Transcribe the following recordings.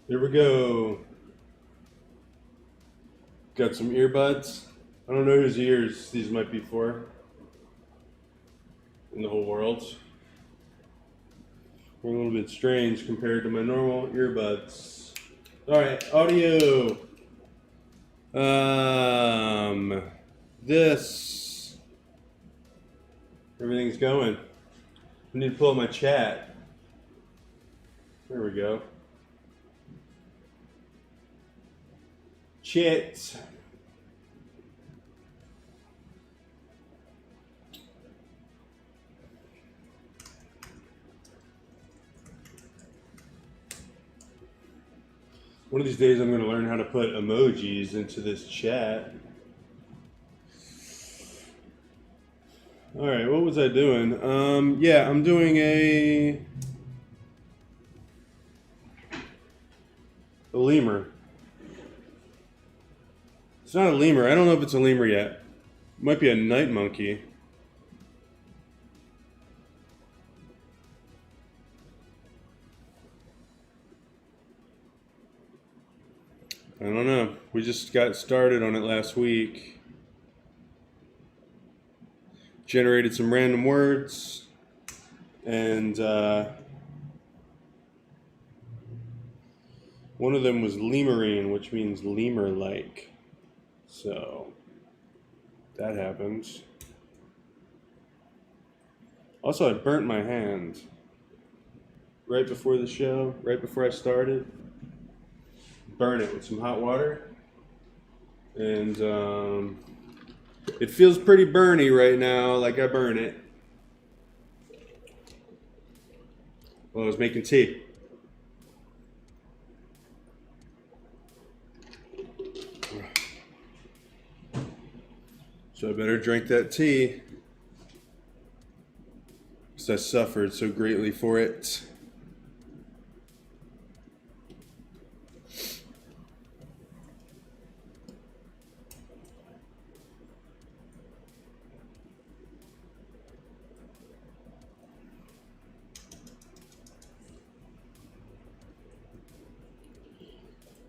Here we go. Got some earbuds. I don't know whose ears these might be for in the whole world. They're a little bit strange compared to my normal earbuds. All right, audio. This. Everything's going. I need to pull up my chat. There we go. Chat. One of these days I'm going to learn how to put emojis into this chat. All right, what was I doing? Yeah, I'm doing a lemur. It's not a lemur. I don't know if it's a lemur yet. It might be a night monkey. I don't know. We just got started on it last week. Generated some random words. And one of them was lemurine, which means lemur-like. So that happens. Also, I burnt my hand right before the show, right before I started. Burn it with some hot water. And it feels pretty burny right now, like I burn it. Well, I was making tea. So I better drink that tea, because I suffered so greatly for it.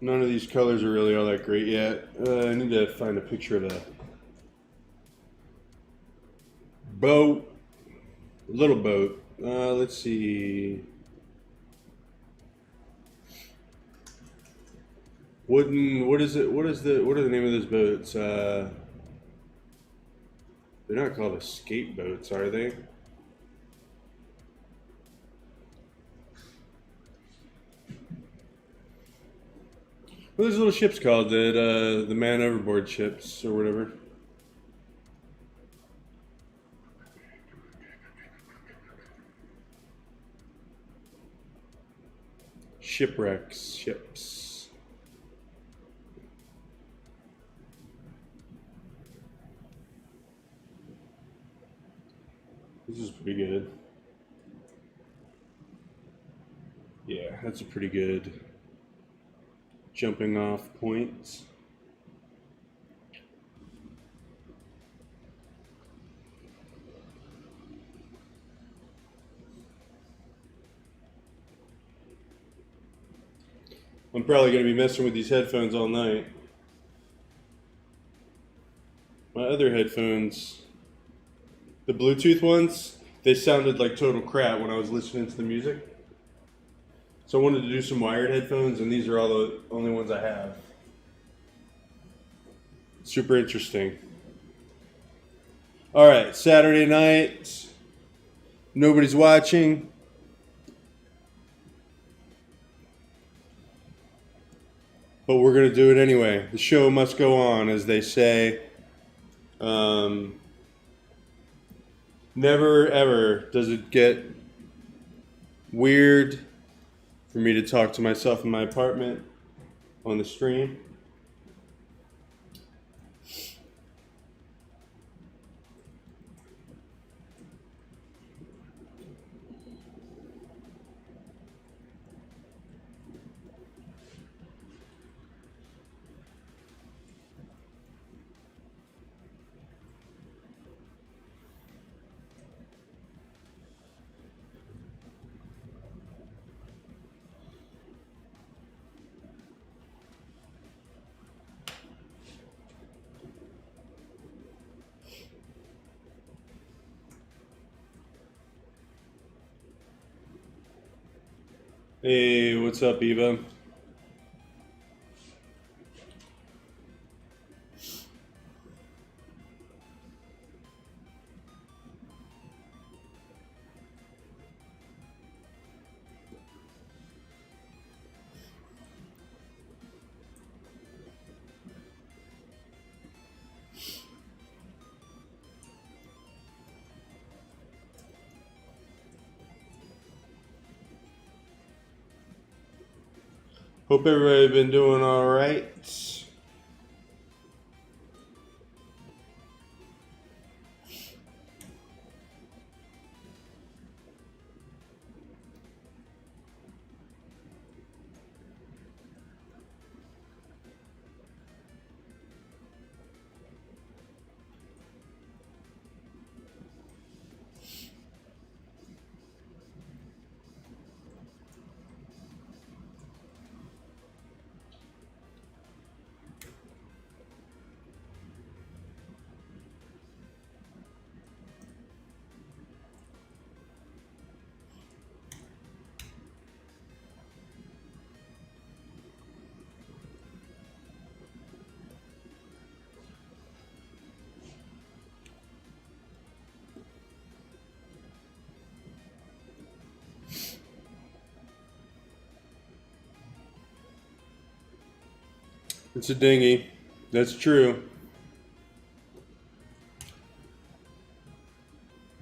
None of these colors are really all that great yet. I need to find a picture of a boat, a little boat. Let's see. Wooden. What is it? What are the name of those boats? They're not called escape boats, are they? What are those little ships called? The man overboard ships or whatever. Shipwrecks, ships. This is pretty good. Yeah, that's a pretty good jumping off point. I'm probably going to be messing with these headphones all night. My other headphones, the Bluetooth ones, they sounded like total crap when I was listening to the music. So I wanted to do some wired headphones, and these are all the only ones I have. Super interesting. All right, Saturday night. Nobody's watching. But we're going to do it anyway. The show must go on, as they say. Never, ever does it get weird for me to talk to myself in my apartment on the stream. Hey, what's up, Eva? Hope everybody been doing all right. It's a dinghy. That's true.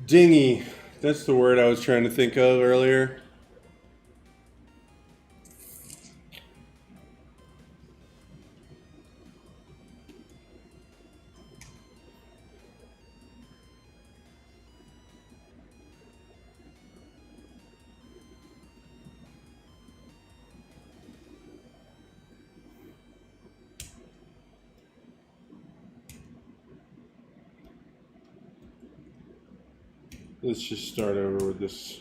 Dingy. That's the word I was trying to think of earlier. Let's just start over with this.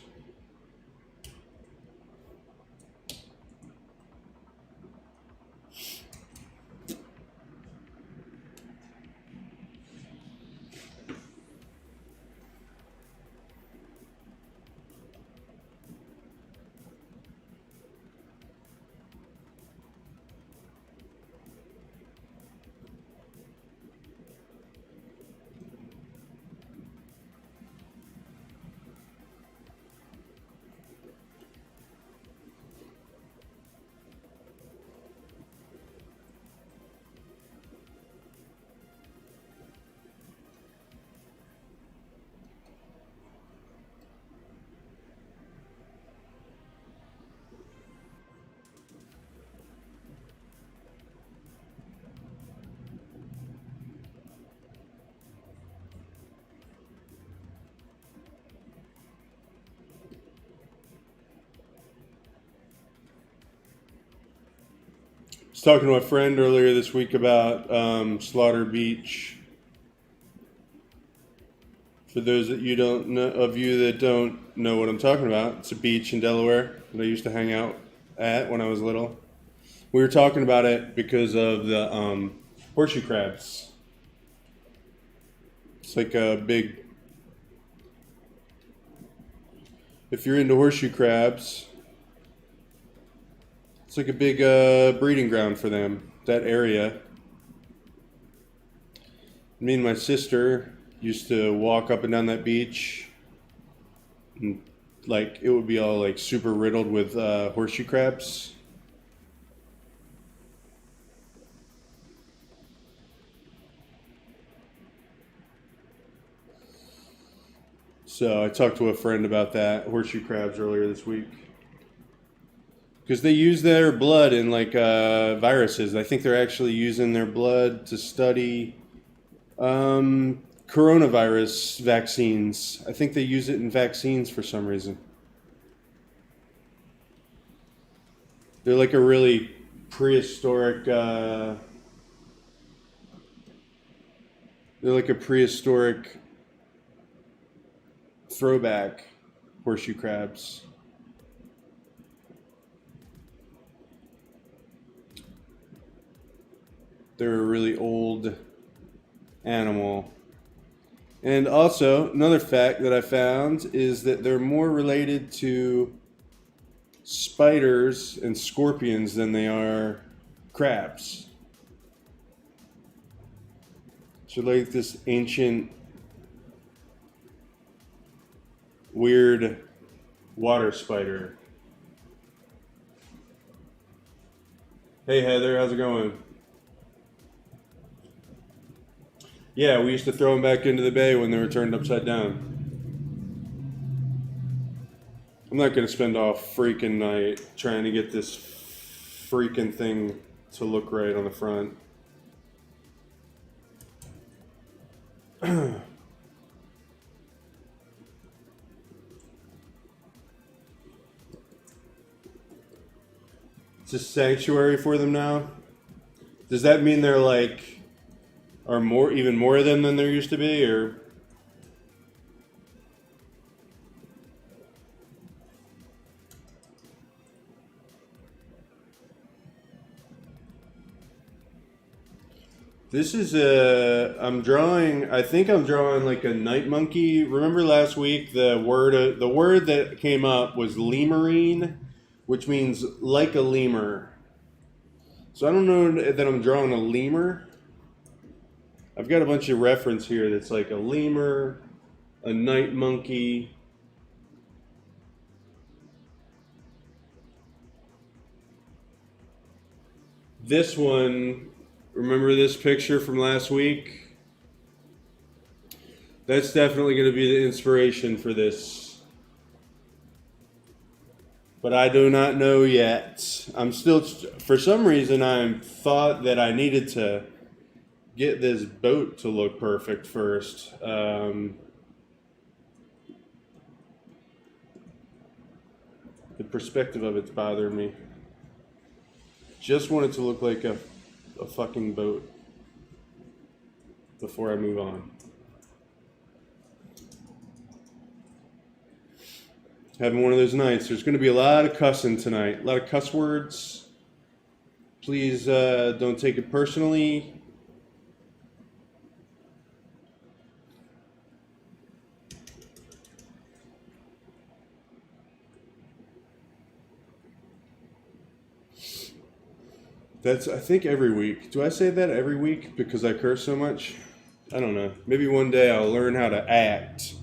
I was talking to a friend earlier this week about Slaughter Beach. For those that you don't know, of you that don't know what I'm talking about, it's a beach in Delaware that I used to hang out at when I was little. We were talking about it because of the horseshoe crabs. It's like a big. If you're into horseshoe crabs, it's like a big breeding ground for them. That area. Me and my sister used to walk up and down that beach, and like it would be all like super riddled with horseshoe crabs. So I talked to a friend about that horseshoe crabs earlier this week because they use their blood in like viruses. I think they're actually using their blood to study coronavirus vaccines. I think they use it in vaccines for some reason. They're like a really prehistoric. They're like a prehistoric throwback horseshoe crabs. They're a really old animal. And also, another fact that I found is that they're more related to spiders and scorpions than they are crabs. So like this ancient, weird water spider. Hey Heather, how's it going? Yeah, we used to throw them back into the bay when they were turned upside down. I'm not going to spend all freaking night trying to get this freaking thing to look right on the front. It's a sanctuary for them now. Does that mean they're like, are more, even more of them than there used to be, or? This is I think I'm drawing like a night monkey. Remember last week the word that came up was lemurine, which means like a lemur. So I don't know that I'm drawing a lemur. I've got a bunch of reference here that's like a lemur, a night monkey. This one, remember this picture from last week? That's definitely going to be the inspiration for this. But I do not know yet. I'm still, for some reason, I thought that I needed to get this boat to look perfect first. The perspective of it's bothering me. Just want it to look like a fucking boat before I move on. Having one of those nights. There's going to be a lot of cussing tonight. A lot of cuss words. Please don't take it personally. That's, I think, every week. Do I say that every week because I curse so much? I don't know. Maybe one day I'll learn how to act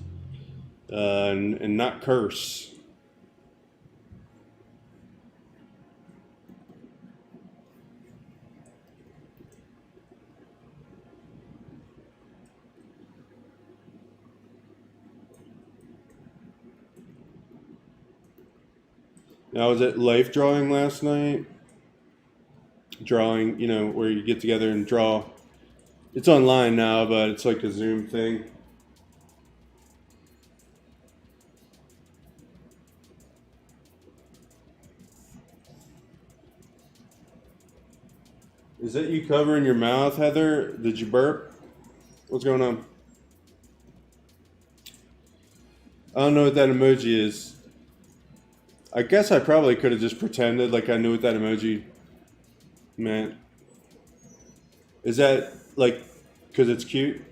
and not curse. I was at Life Drawing last night. Drawing, where you get together and draw. It's online now, but it's like a Zoom thing. Is that you covering your mouth, Heather? Did you burp? What's going on? I don't know what that emoji is. I guess I probably could have just pretended like I knew what that emoji meant. Is that like because it's cute?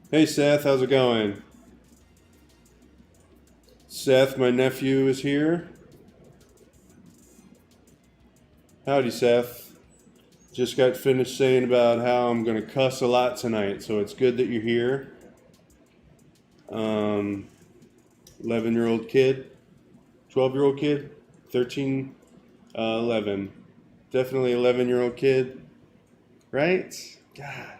Hey Seth, how's it going? Seth, my nephew, is here. Howdy, Seth. Just got finished saying about how I'm going to cuss a lot tonight, so it's good that you're here. 11-year-old kid, 12-year-old kid, 13, 11. Definitely 11-year-old kid, right? God.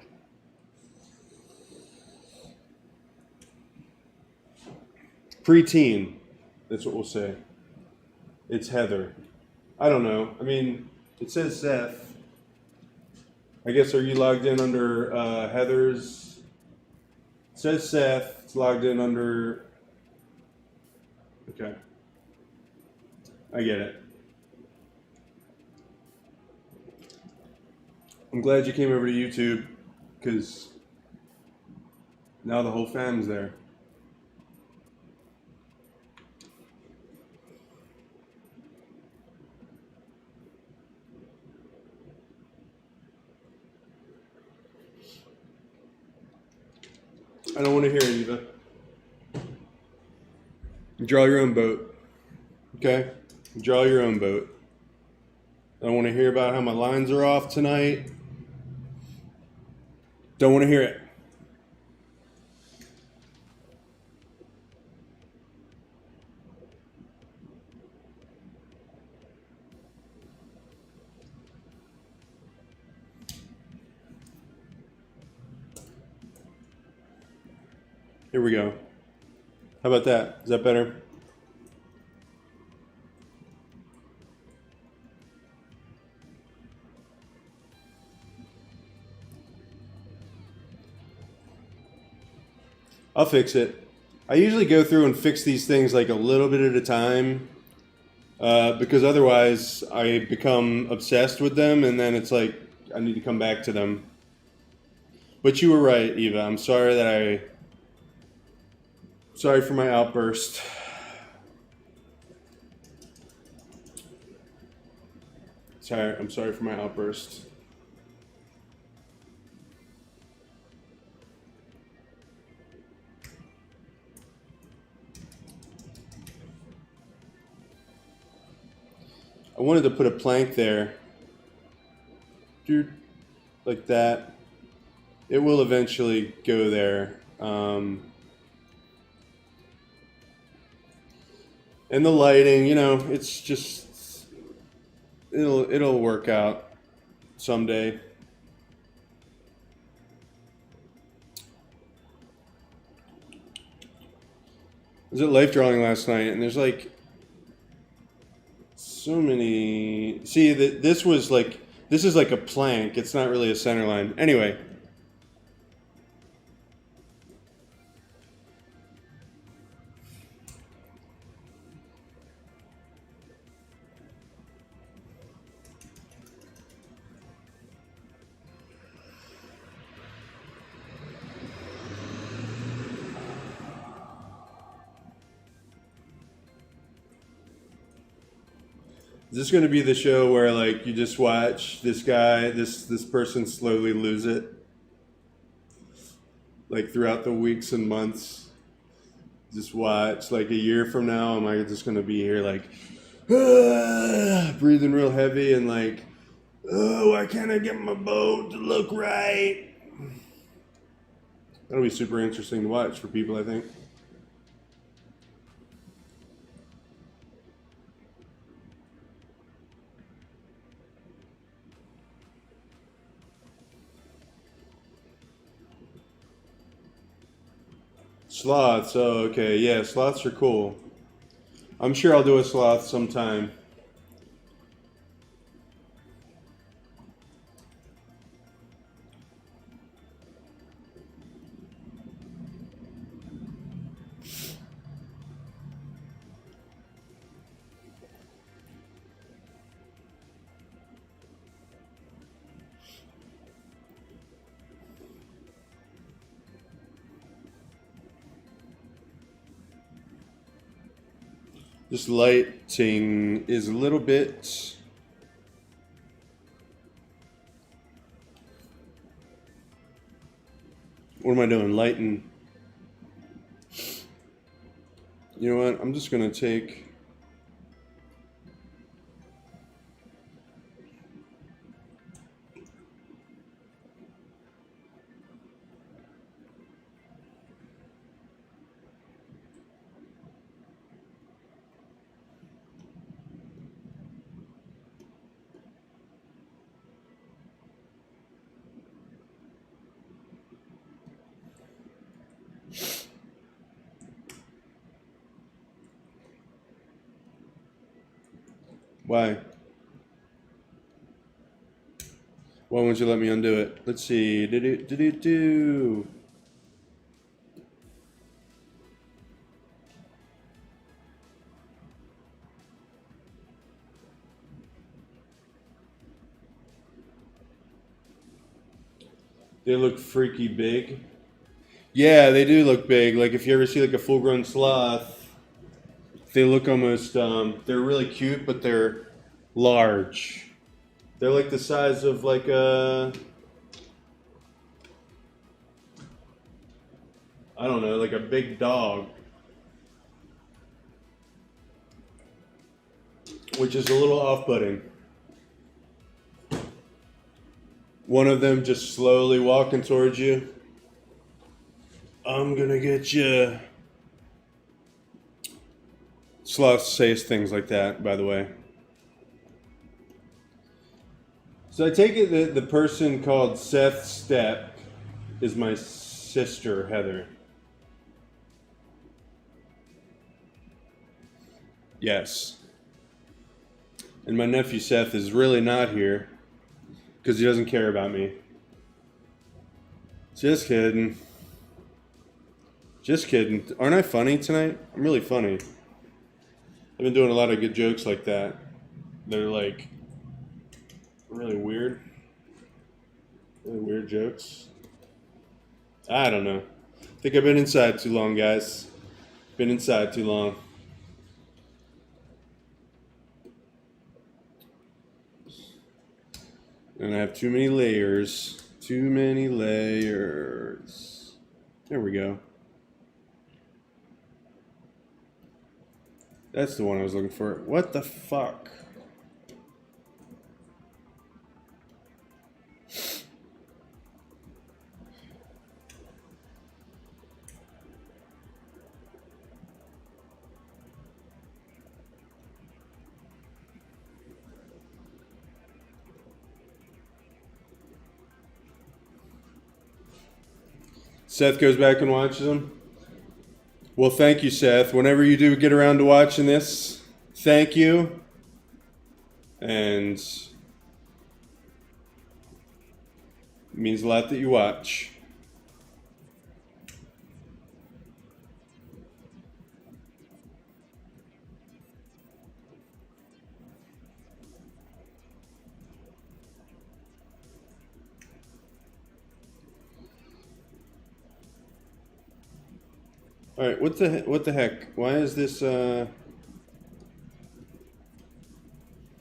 Preteen, that's what we'll say. It's Heather. I don't know. I mean, it says Seth. I guess, are you logged in under Heather's? It says Seth. It's logged in under... Okay. I get it. I'm glad you came over to YouTube, because now the whole fam's there. I don't want to hear it, Eva. Draw your own boat. Okay? Draw your own boat. I want to hear about how my lines are off tonight. Don't want to hear it. Here we go. How about that? Is that better? I'll fix it. I usually go through and fix these things like a little bit at a time because otherwise I become obsessed with them and then it's like I need to come back to them. But you were right, Eva. I'm sorry that sorry for my outburst. I'm sorry for my outburst. I wanted to put a plank there. Dude, like that. It will eventually go there. And the lighting, you know, it's just it'll work out someday. I was at life drawing last night, and there's like so many. See, this was like this is like a plank. It's not really a center line. Anyway, is this going to be the show where like you just watch this guy, this person slowly lose it, like throughout the weeks and months? Just watch. Like a year from now, am I just going to be here like breathing real heavy and like, oh, why can't I get my boat to look right? That'll be super interesting to watch for people, I think. Sloths. Oh, okay. Yeah, sloths are cool. I'm sure I'll do a sloth sometime. This lighting is a little bit. What am I doing? Lighten. You know what? I'm just going to take. Why? Why won't you let me undo it? Let's see. Do. They look freaky big. Yeah, they do look big. Like if you ever see like a full-grown sloth, they look almost. They're really cute, but they're large. They're like the size of like a. I don't know, like a big dog. which is a little off-putting. One of them just slowly walking towards you. I'm gonna get you. Sloth says things like that, by the way. So I take it that the person called Seth Stepp is my sister, Heather. Yes. And my nephew Seth is really not here because he doesn't care about me. Just kidding. Just kidding. Aren't I funny tonight? I'm really funny. I've been doing a lot of good jokes like that. They're like really weird. Really weird jokes. I don't know. I think I've been inside too long, guys. Been inside too long. And I have too many layers. Too many layers. There we go. That's the one I was looking for. What the fuck? Seth goes back and watches them. Well, thank you, Seth. Whenever you do get around to watching this, thank you. And it means a lot that you watch. All right, what the heck? Why is this?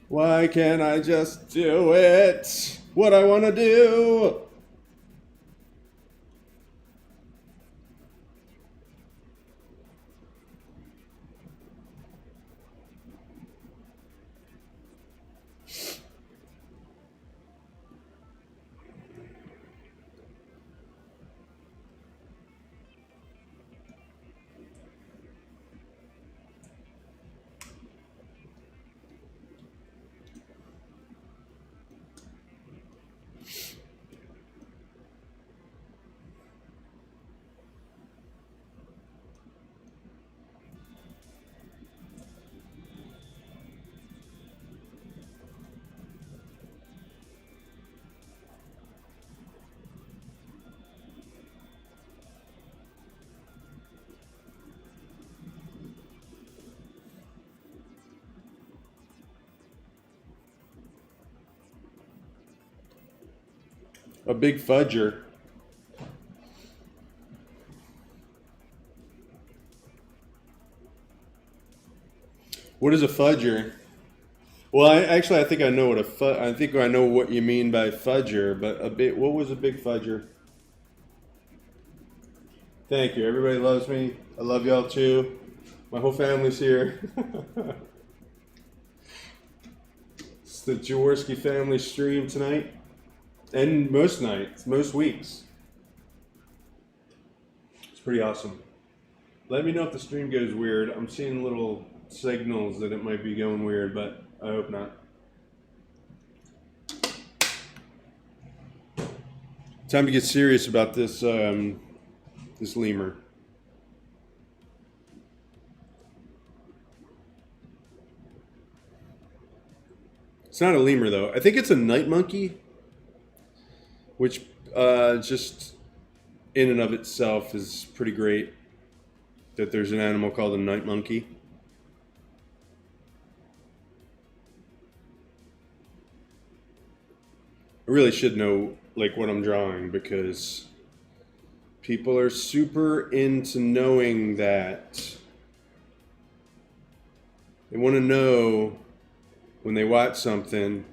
Why can't I just do it? What I want to do? A big fudger. What is a fudger? Well, I think I know what I think I know what you mean by fudger, but what was a big fudger? Thank you. Everybody loves me. I love y'all too. My whole family's here. It's the Jaworsky family stream tonight. And most nights, most weeks. It's pretty awesome. Let me know if the stream goes weird. I'm seeing little signals that it might be going weird, but I hope not. Time to get serious about this this lemur. It's not a lemur though. I think it's a night monkey, which just in and of itself is pretty great that there's an animal called a night monkey. I really should know like what I'm drawing because people are super into knowing that. They want to know when they watch something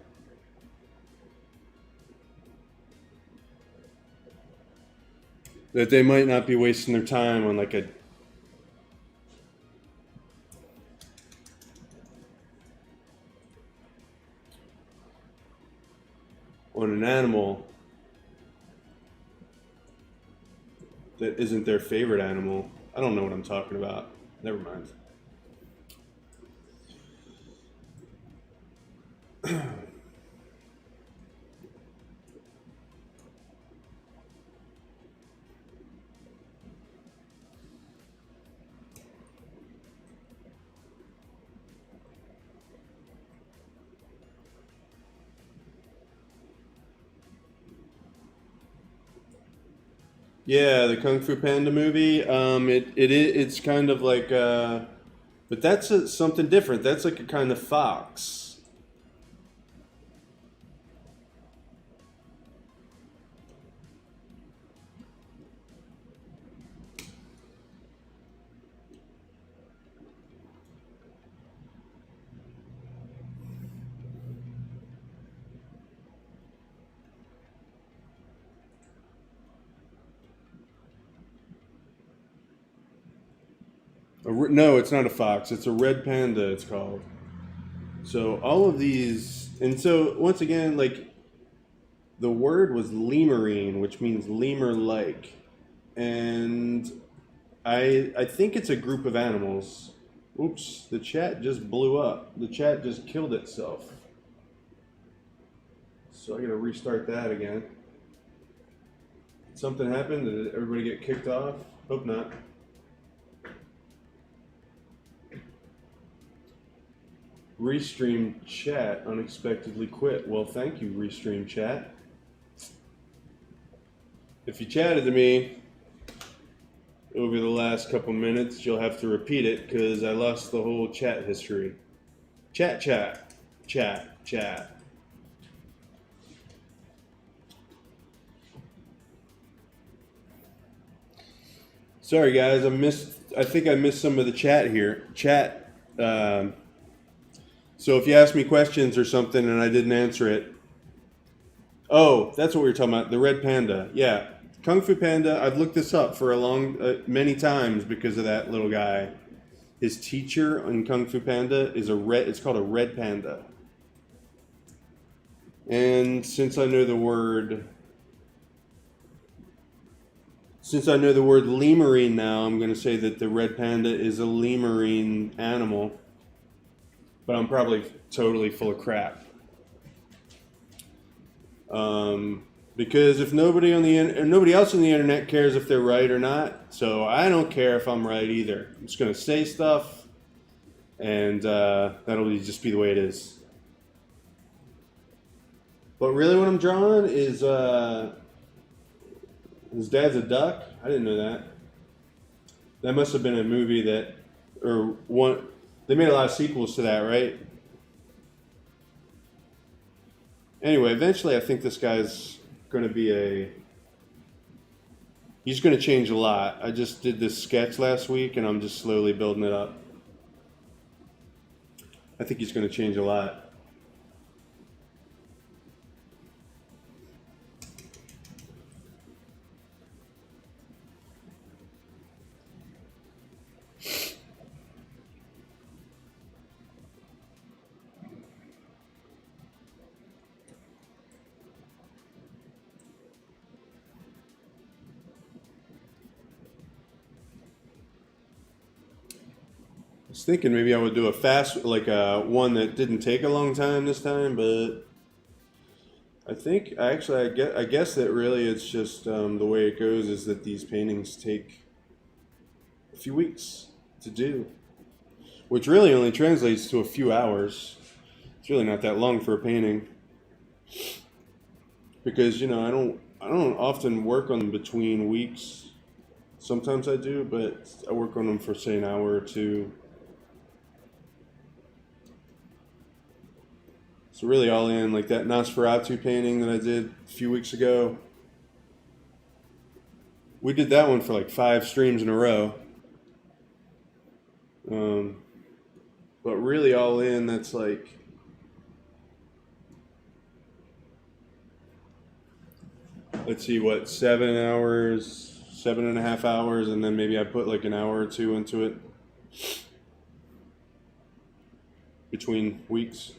that they might not be wasting their time on like a on an animal that isn't their favorite animal. I don't know what I'm talking about. Never mind. Yeah, the Kung Fu Panda movie. It's kind of like, but that's something different. That's like a kind of fox. No, it's not a fox. It's a red panda. It's called. So all of these, and so once again, like the word was lemurine, which means lemur-like, and I think it's a group of animals. Oops, the chat just blew up. The chat just killed itself. So I gotta restart that again. Something happened? Did everybody get kicked off? Hope not. Restream chat unexpectedly quit. Well, thank you, Restream chat. If you chatted to me over the last couple minutes, you'll have to repeat it because I lost the whole chat history. Chat, chat, chat, chat. Sorry, guys. I think I missed some of the chat here. Chat. So if you ask me questions or something and I didn't answer it, oh, that's what we were talking about. The red panda. Yeah, Kung Fu Panda. I've looked this up for many times because of that little guy. His teacher in Kung Fu Panda is a red. It's called a red panda. And since I know the word lemurine now, I'm going to say that the red panda is a lemurine animal. But I'm probably totally full of crap. Because if nobody else on the internet cares if they're right or not, so I don't care if I'm right either. I'm just going to say stuff, and that'll just be the way it is. But really, what I'm drawing is his dad's a duck. I didn't know that. That must have been a movie that, or one. They made a lot of sequels to that, right? Anyway, eventually, I think this guy's going to be he's going to change a lot. I just did this sketch last week, and I'm just slowly building it up. I think he's going to change a lot. I was thinking maybe I would do a fast, like one that didn't take a long time this time, but I guess that really it's just the way it goes is that these paintings take a few weeks to do, which really only translates to a few hours. It's really not that long for a painting because I don't often work on them between weeks. Sometimes I do, but I work on them for say an hour or two. So really all in, like that Nosferatu painting that I did a few weeks ago. We did that one for like 5 streams in a row. But really all in, that's like, let's see, what, 7 hours, 7.5 hours, and then maybe I put like an hour or two into it between weeks.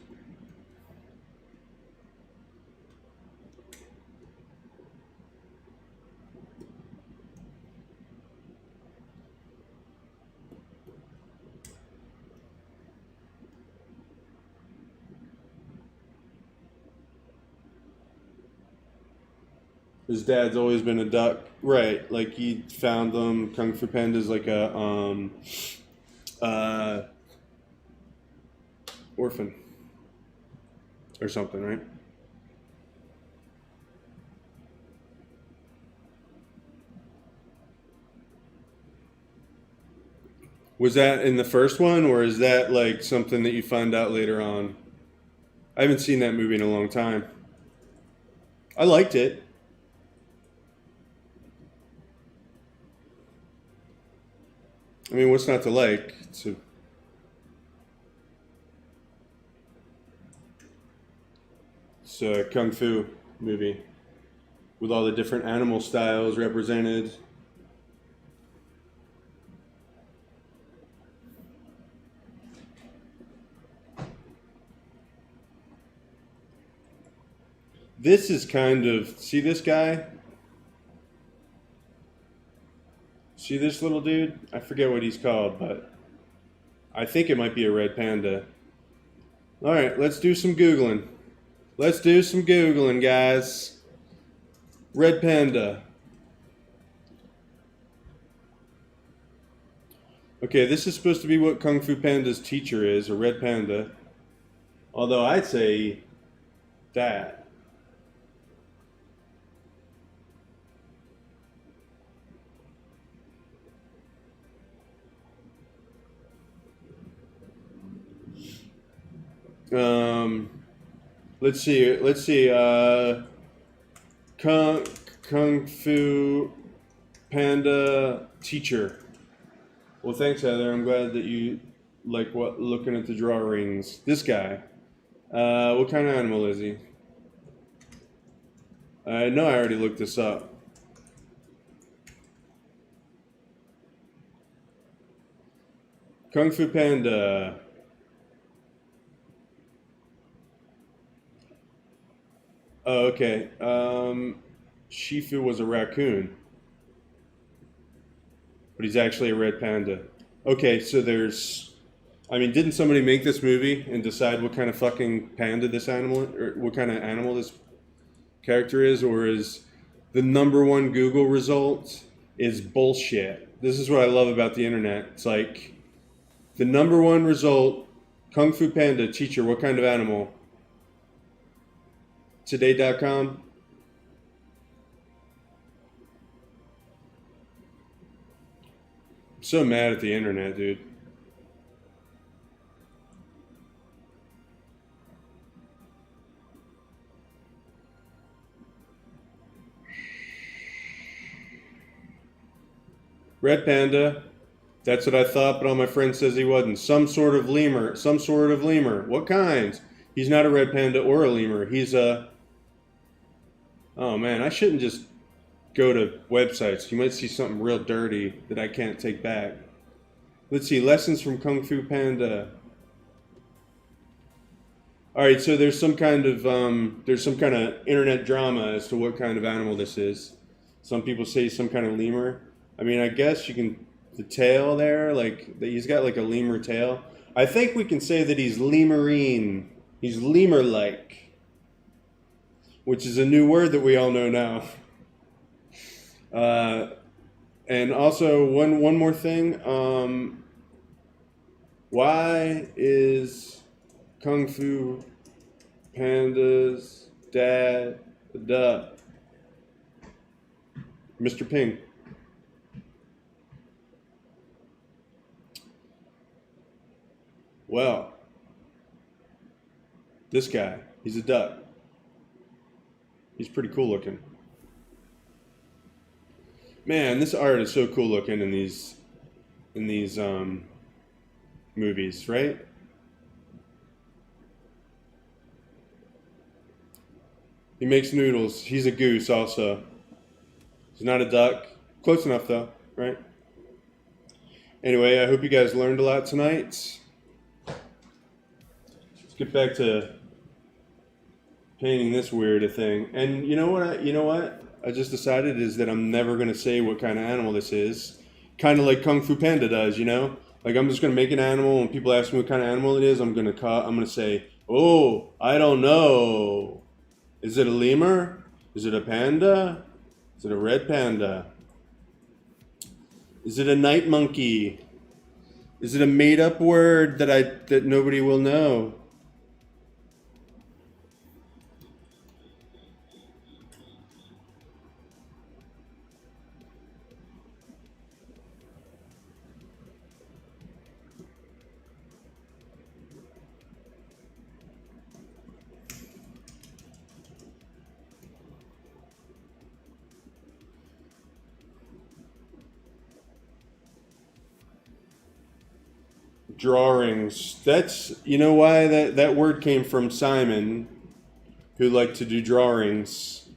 His dad's always been a duck. Right, like he found them. Kung Fu Panda's like a uh, orphan or something, right? Was that in the first one, or is that like something that you find out later on? I haven't seen that movie in a long time. I liked it. I mean, what's not to like? It's a kung fu movie with all the different animal styles represented. This is kind of, see this guy? See this little dude? I forget what he's called, but I think it might be a red panda. All right, let's do some Googling. Let's do some Googling, guys. Red panda. Okay, this is supposed to be what Kung Fu Panda's teacher is, a red panda. Although I'd say that. Um, let's see. Let's see. Kung Fu Panda teacher. Well, thanks, Heather. I'm glad that you like what looking at the drawings. This guy. What kind of animal is he? I know I already looked this up. Kung Fu Panda. Oh, okay. Shifu was a raccoon, but he's actually a red panda. Okay, so there's. I mean, didn't somebody make this movie and decide what kind of fucking panda this animal, or what kind of animal this character is, or is the number one Google result is bullshit? This is what I love about the internet. It's like the number one result, Kung Fu Panda teacher, what kind of animal? Today.com. I'm so mad at the internet, dude. Red panda. That's what I thought, but all my friend says he wasn't. Some sort of lemur. Some sort of lemur. What kind? He's not a red panda or a lemur. He's a. Oh man, I shouldn't just go to websites. You might see something real dirty that I can't take back. Let's see. Lessons from Kung Fu Panda. All right, so there's some kind of internet drama as to what kind of animal this is. Some people say some kind of lemur. I mean, I guess you can the tail there, like he's got like a lemur tail. I think we can say that he's lemurine. He's lemur-like, which is a new word that we all know now. And also one more thing. Why is Kung Fu Panda's dad a duck? Mr. Ping. Well, this guy, he's a duck. He's pretty cool looking. Man, this art is so cool looking in these movies, right? He makes noodles. He's a goose also. He's not a duck. Close enough though, right? Anyway, I hope you guys learned a lot tonight. Let's get back to painting this weird a thing. And you know what? I just decided is that I'm never gonna say what kind of animal this is. Kind of like Kung Fu Panda does, you know? Like I'm just gonna make an animal, and people ask me what kind of animal it is. I'm gonna say, oh, I don't know. Is it a lemur? Is it a panda? Is it a red panda? Is it a night monkey? Is it a made-up word that nobody will know? Drawings. That's, you know why that word came from Simon, who liked to do drawings.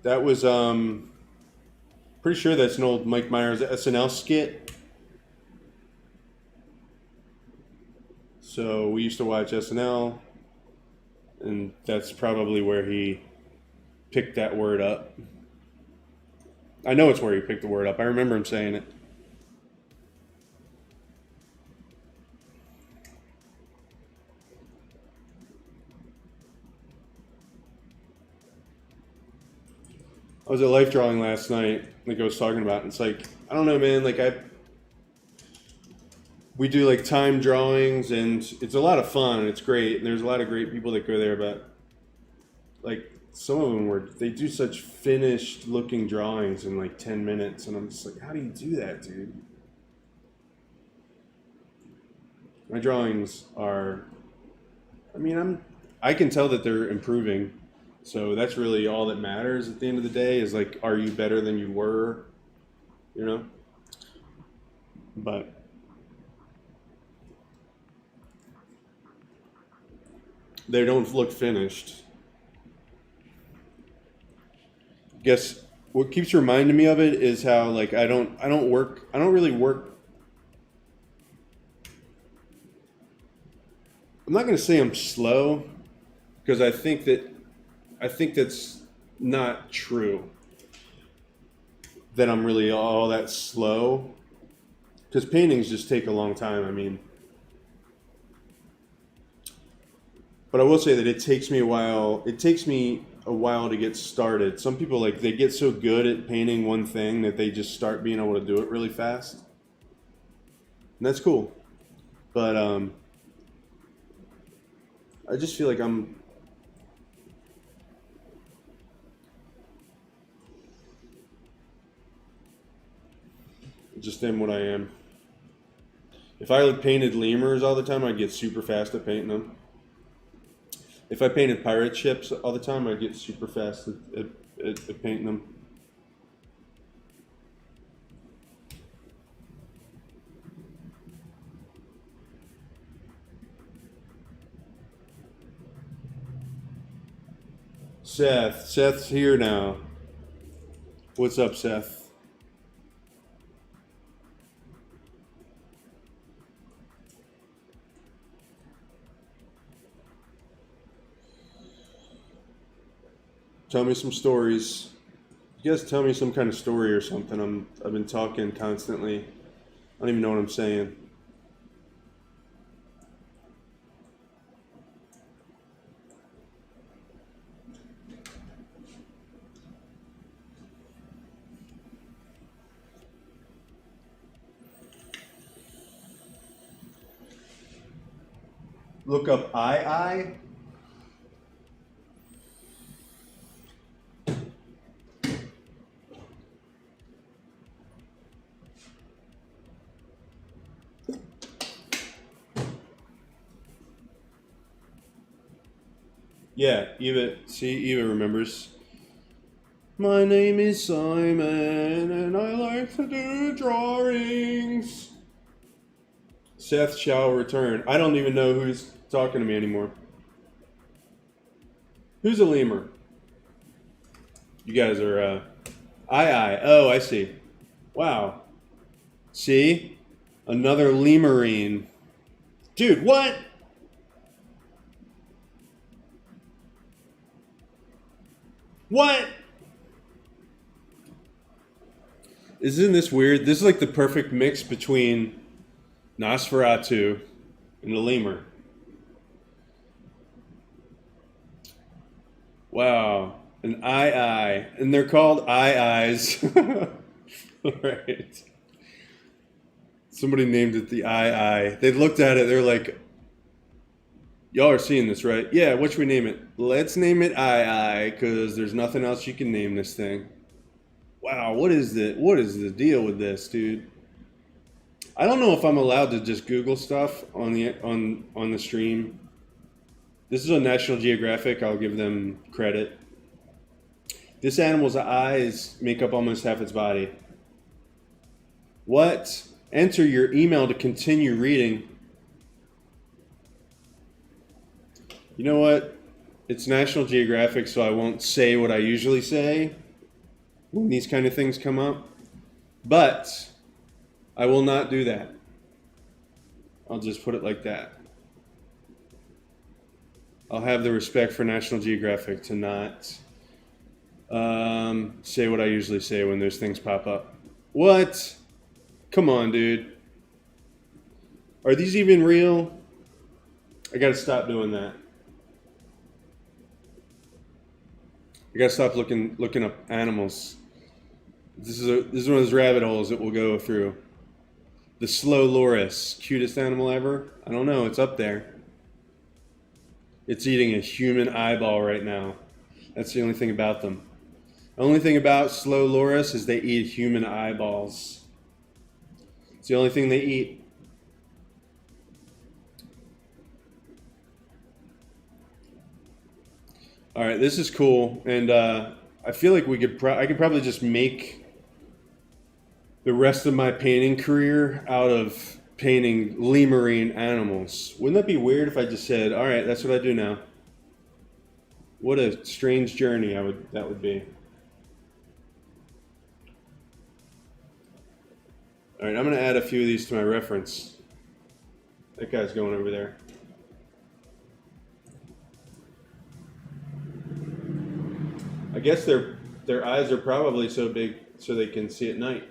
That was pretty sure that's an old Mike Myers SNL skit. So we used to watch SNL, and that's probably where he picked that word up. I know it's where he picked the word up. I remember him saying it. I was at Life Drawing last night, like I was talking about. And it's like, I don't know, man. Like we do like time drawings, and it's a lot of fun. And it's great, and there's a lot of great people that go there. But like some of them they do such finished looking drawings in like 10 minutes, and I'm just like, how do you do that, dude? My drawings are, I mean, I can tell that they're improving. So that's really all that matters at the end of the day is like, are you better than you were? You know? But they don't look finished. Guess what keeps reminding me of it is how like I don't really work. I'm not going to say I'm slow because I think that's not true. That I'm really all that slow because paintings just take a long time. I mean, but I will say that it takes me a while. It takes me a while to get started. Some people like they get so good at painting one thing that they just start being able to do it really fast. And that's cool. But I just feel like I'm just am what I am. If I painted lemurs all the time, I'd get super fast at painting them. If I painted pirate ships all the time, I'd get super fast at painting them. Seth's here now. What's up, Seth? Tell me some stories. You guys tell me some kind of story or something. I've been talking constantly. I don't even know what I'm saying. Look up I. Yeah, Eva remembers. My name is Simon, and I like to do drawings. Seth shall return. I don't even know who's talking to me anymore. Who's a lemur? You guys are, I. Oh, I see. Wow. See? Another lemurine. Dude, what? What? Isn't this weird? This is like the perfect mix between Nosferatu and the lemur. Wow. An eye, and they're called eyes. Right. Somebody named it the eye. They looked at it. They're like, "Y'all are seeing this, right? Yeah. What should we name it? Let's name it eye, because there's nothing else you can name this thing." Wow. What is the deal with this, dude? I don't know if I'm allowed to just Google stuff on the stream. This is on National Geographic. I'll give them credit. This animal's eyes make up almost half its body. What? Enter your email to continue reading. You know what? It's National Geographic, so I won't say what I usually say when these kind of things come up. But I will not do that. I'll just put it like that. I'll have the respect for National Geographic to not say what I usually say when those things pop up. What? Come on, dude. Are these even real? I gotta stop doing that. I gotta stop looking up animals. This is one of those rabbit holes that we'll go through. The slow loris, cutest animal ever? I don't know. It's up there. It's eating a human eyeball right now. That's the only thing about them. The only thing about slow loris is they eat human eyeballs. It's the only thing they eat. All right, this is cool, and I feel like I could probably just make the rest of my painting career out of painting lemurine animals. Wouldn't that be weird if I just said, "All right, that's what I do now"? What a strange journey that would be. All right, I'm going to add a few of these to my reference. That guy's going over there. I guess their eyes are probably so big so they can see at night.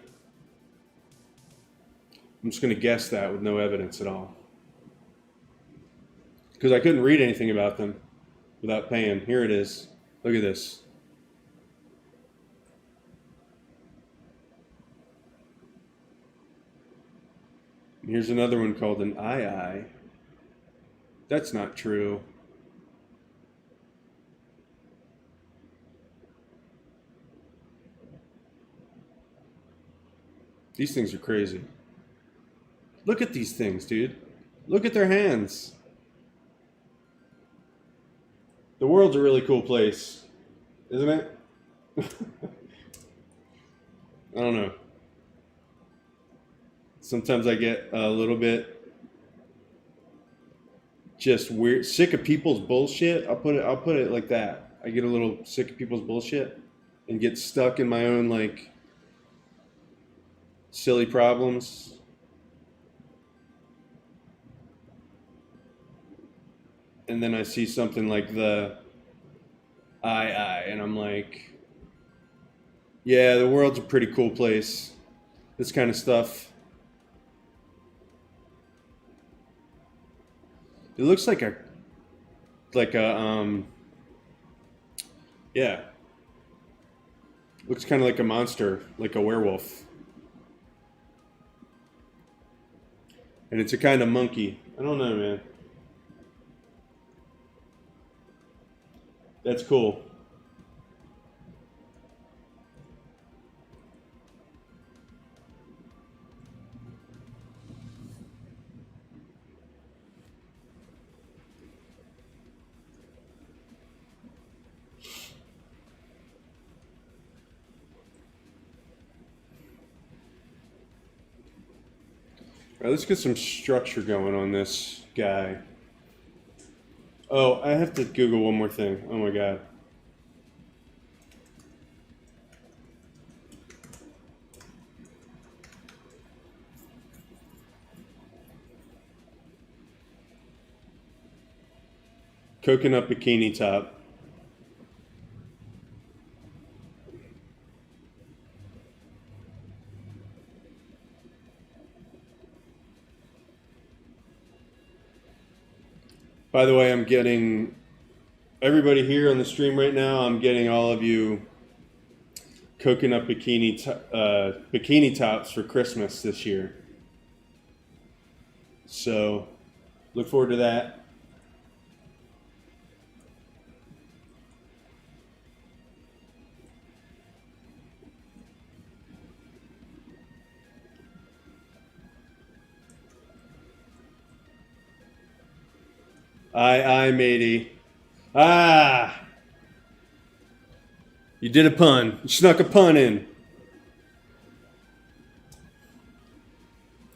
I'm just going to guess that with no evidence at all. Because I couldn't read anything about them without paying. Here it is. Look at this. And here's another one called an eye. That's not true. These things are crazy. Look at these things, dude. Look at their hands. The world's a really cool place, isn't it? I don't know. Sometimes I get a little bit just weird, sick of people's bullshit. I'll put it like that. I get a little sick of people's bullshit and get stuck in my own like silly problems. And then I see something like the eye, and I'm like, yeah, the world's a pretty cool place. This kind of stuff. It looks like a yeah. Looks kind of like a monster, like a werewolf. And it's a kind of monkey. I don't know, man. That's cool. All right, let's get some structure going on this guy. Oh, I have to Google one more thing. Oh my God. Coconut bikini top. By the way, I'm getting everybody here on the stream right now, I'm getting all of you coconut bikini tops for Christmas this year. So look forward to that. Aye, matey. Ah! You did a pun. You snuck a pun in.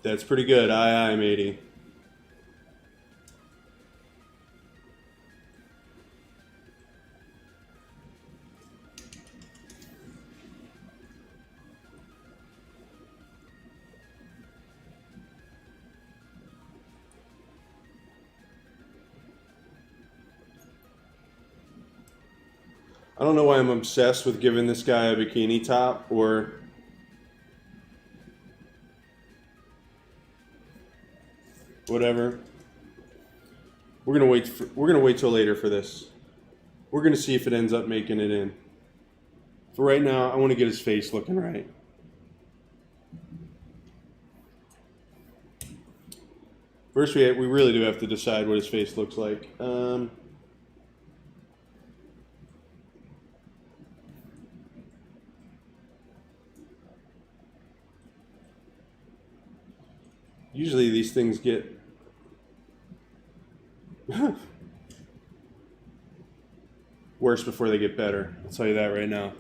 That's pretty good. Aye, matey. I don't know why I'm obsessed with giving this guy a bikini top or whatever. We're gonna wait till later for this. We're gonna see if it ends up making it in. For right now, I want to get his face looking right. First, we really do have to decide what his face looks like. Usually these things get worse before they get better. I'll tell you that right now.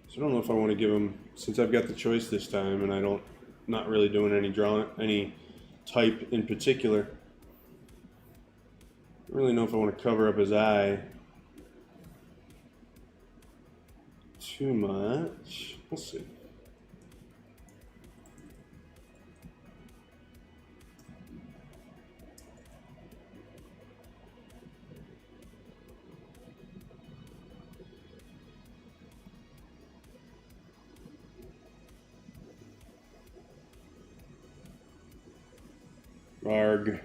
So I don't know if I want to give him, since I've got the choice this time and not really doing any type in particular. I don't really know if I want to cover up his eye too much. We'll see. Arg.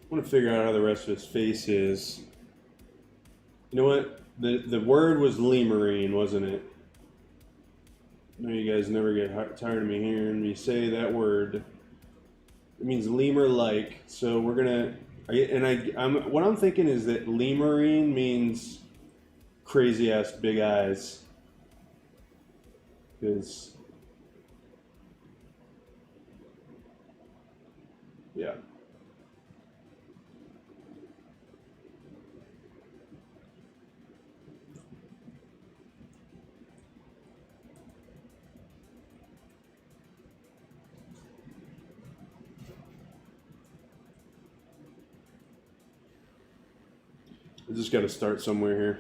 I want to figure out how the rest of his face is. You know what? The word was lemurine, wasn't it? I know you guys never get tired of me hearing me say that word. It means lemur-like. So we're gonna. What I'm thinking is that lemurine means crazy ass big eyes. Because yeah. We just got to start somewhere here.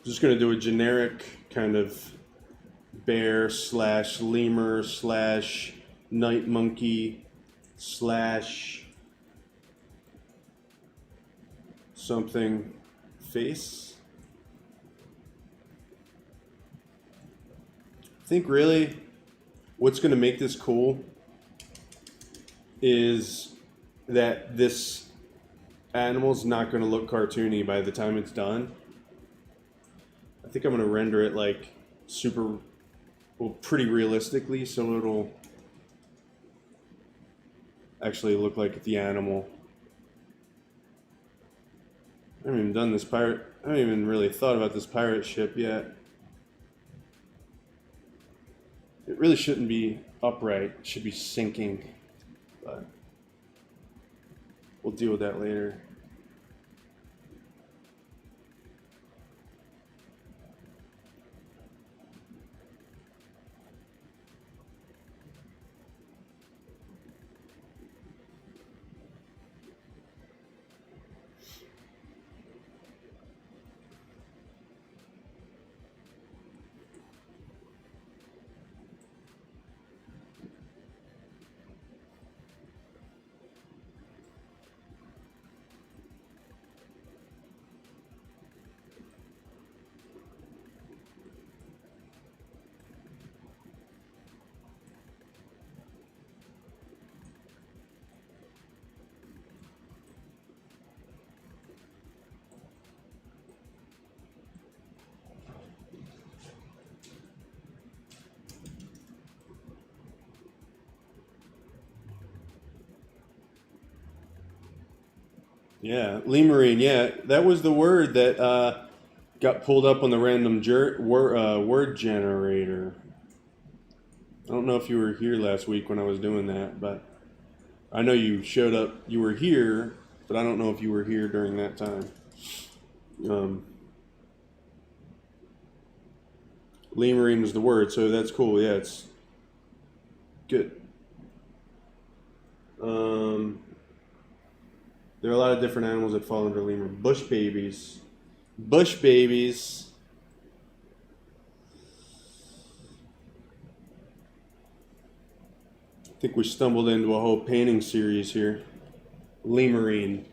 Just going to do a generic kind of bear slash lemur slash night monkey slash something face. I think really what's going to make this cool is that this animal's not going to look cartoony by the time it's done. I think I'm going to render it like super, well, pretty realistically, so it'll actually look like the animal. I haven't even done this pirate, I haven't even really thought about this pirate ship yet. It really shouldn't be upright, it should be sinking, but we'll deal with that later. Yeah, lemurine. Yeah, that was the word that got pulled up on the random word generator. I don't know if you were here last week when I was doing that, but I know you showed up. You were here, but I don't know if you were here during that time. Lemurine was the word, so that's cool. Yeah, it's good. There are a lot of different animals that fall under lemur. Bush babies. Bush babies. I think we stumbled into a whole painting series here. Lemurine.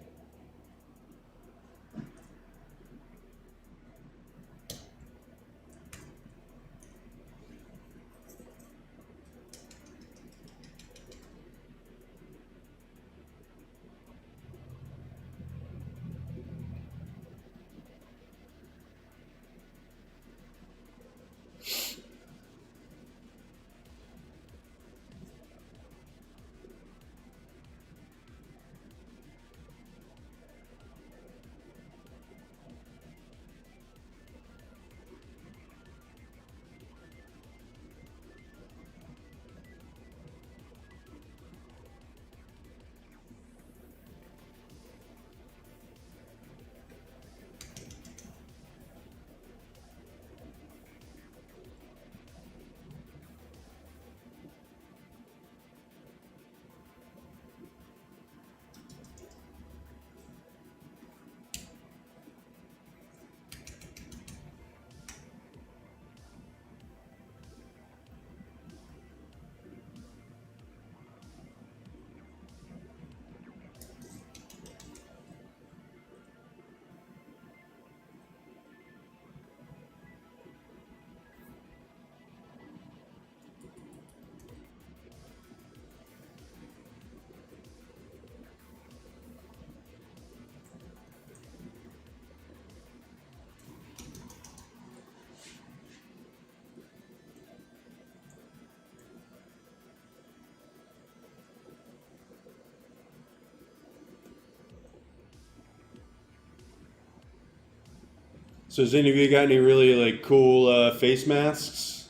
So has any of you got any really like cool face masks?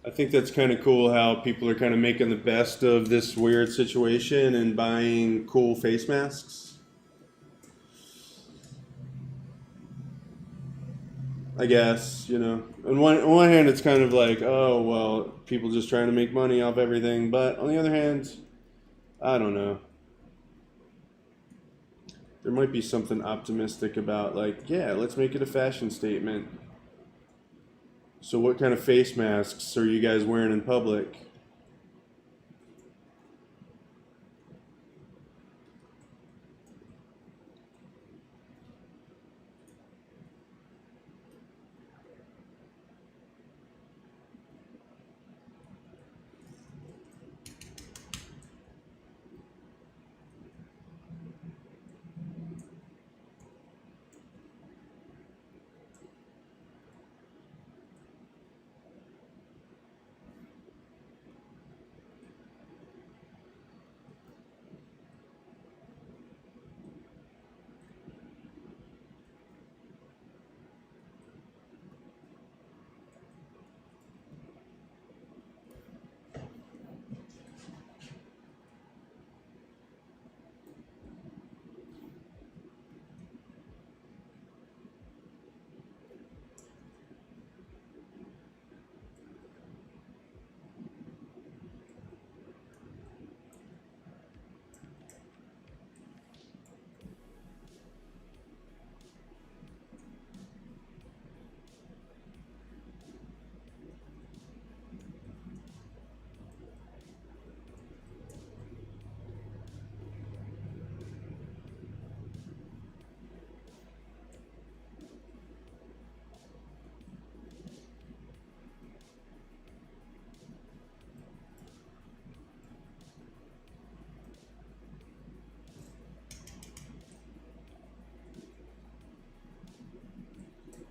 I think that's kind of cool how people are kind of making the best of this weird situation and buying cool face masks. I guess, you know. On one hand, it's kind of like, oh, well, people just trying to make money off everything. But on the other hand, I don't know. There might be something optimistic about, like, yeah, let's make it a fashion statement. So what kind of face masks are you guys wearing in public?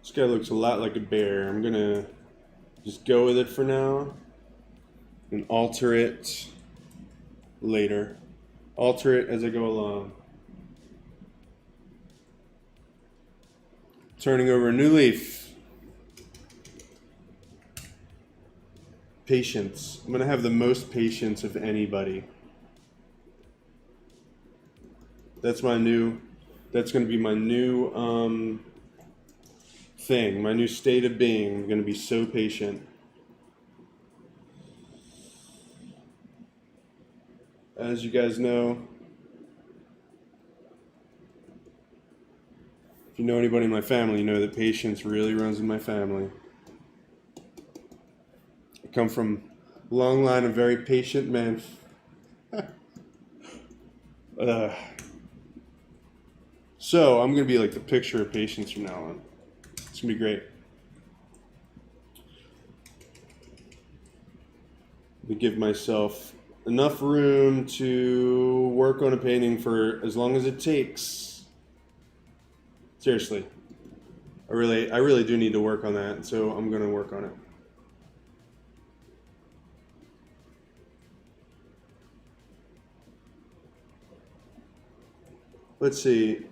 This guy looks a lot like a bear. I'm gonna just go with it for now and alter it later. Alter it as I go along. Turning over a new leaf. Patience. I'm gonna have the most patience of anybody. That's gonna be my new thing, my new state of being. I'm gonna be so patient. As you guys know, if you know anybody in my family, you know that patience really runs in my family. I come from a long line of very patient men. So I'm gonna be like the picture of patience from now on. It's gonna be great. To give myself enough room to work on a painting for as long as it takes. Seriously, I really do need to work on that, so I'm gonna work on it. Let's see.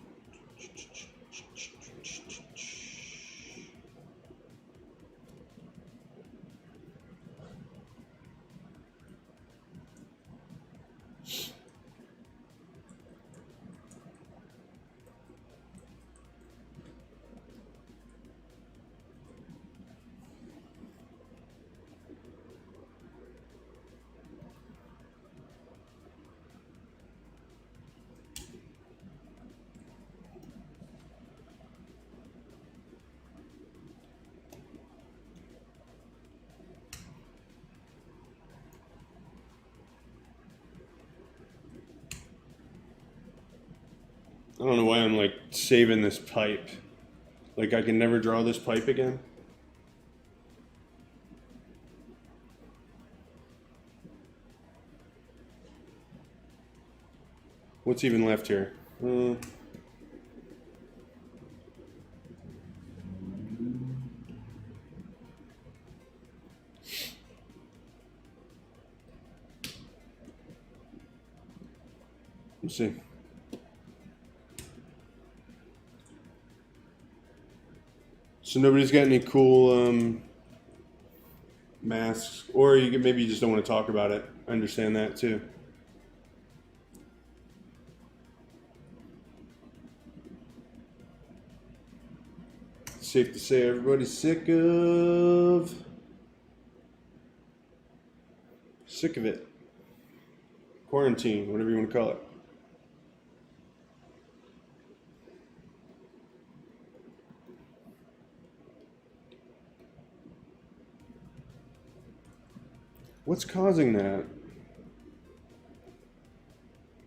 I don't know why I'm like saving this pipe. Like I can never draw this pipe again. What's even left here? Let's see. So nobody's got any cool masks, or maybe you just don't want to talk about it. I understand that too. Safe to say everybody's sick of it. Quarantine, whatever you want to call it. What's causing that?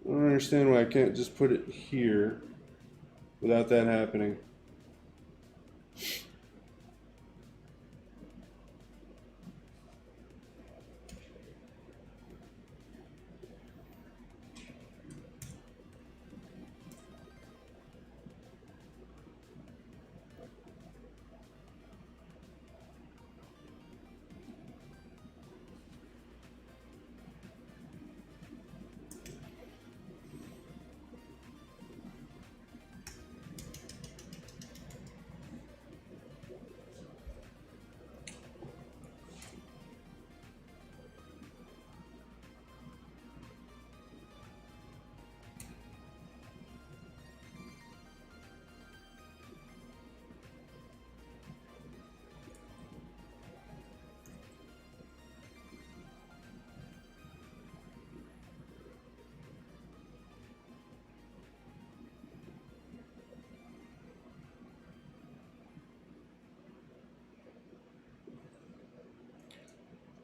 I don't understand why I can't just put it here without that happening.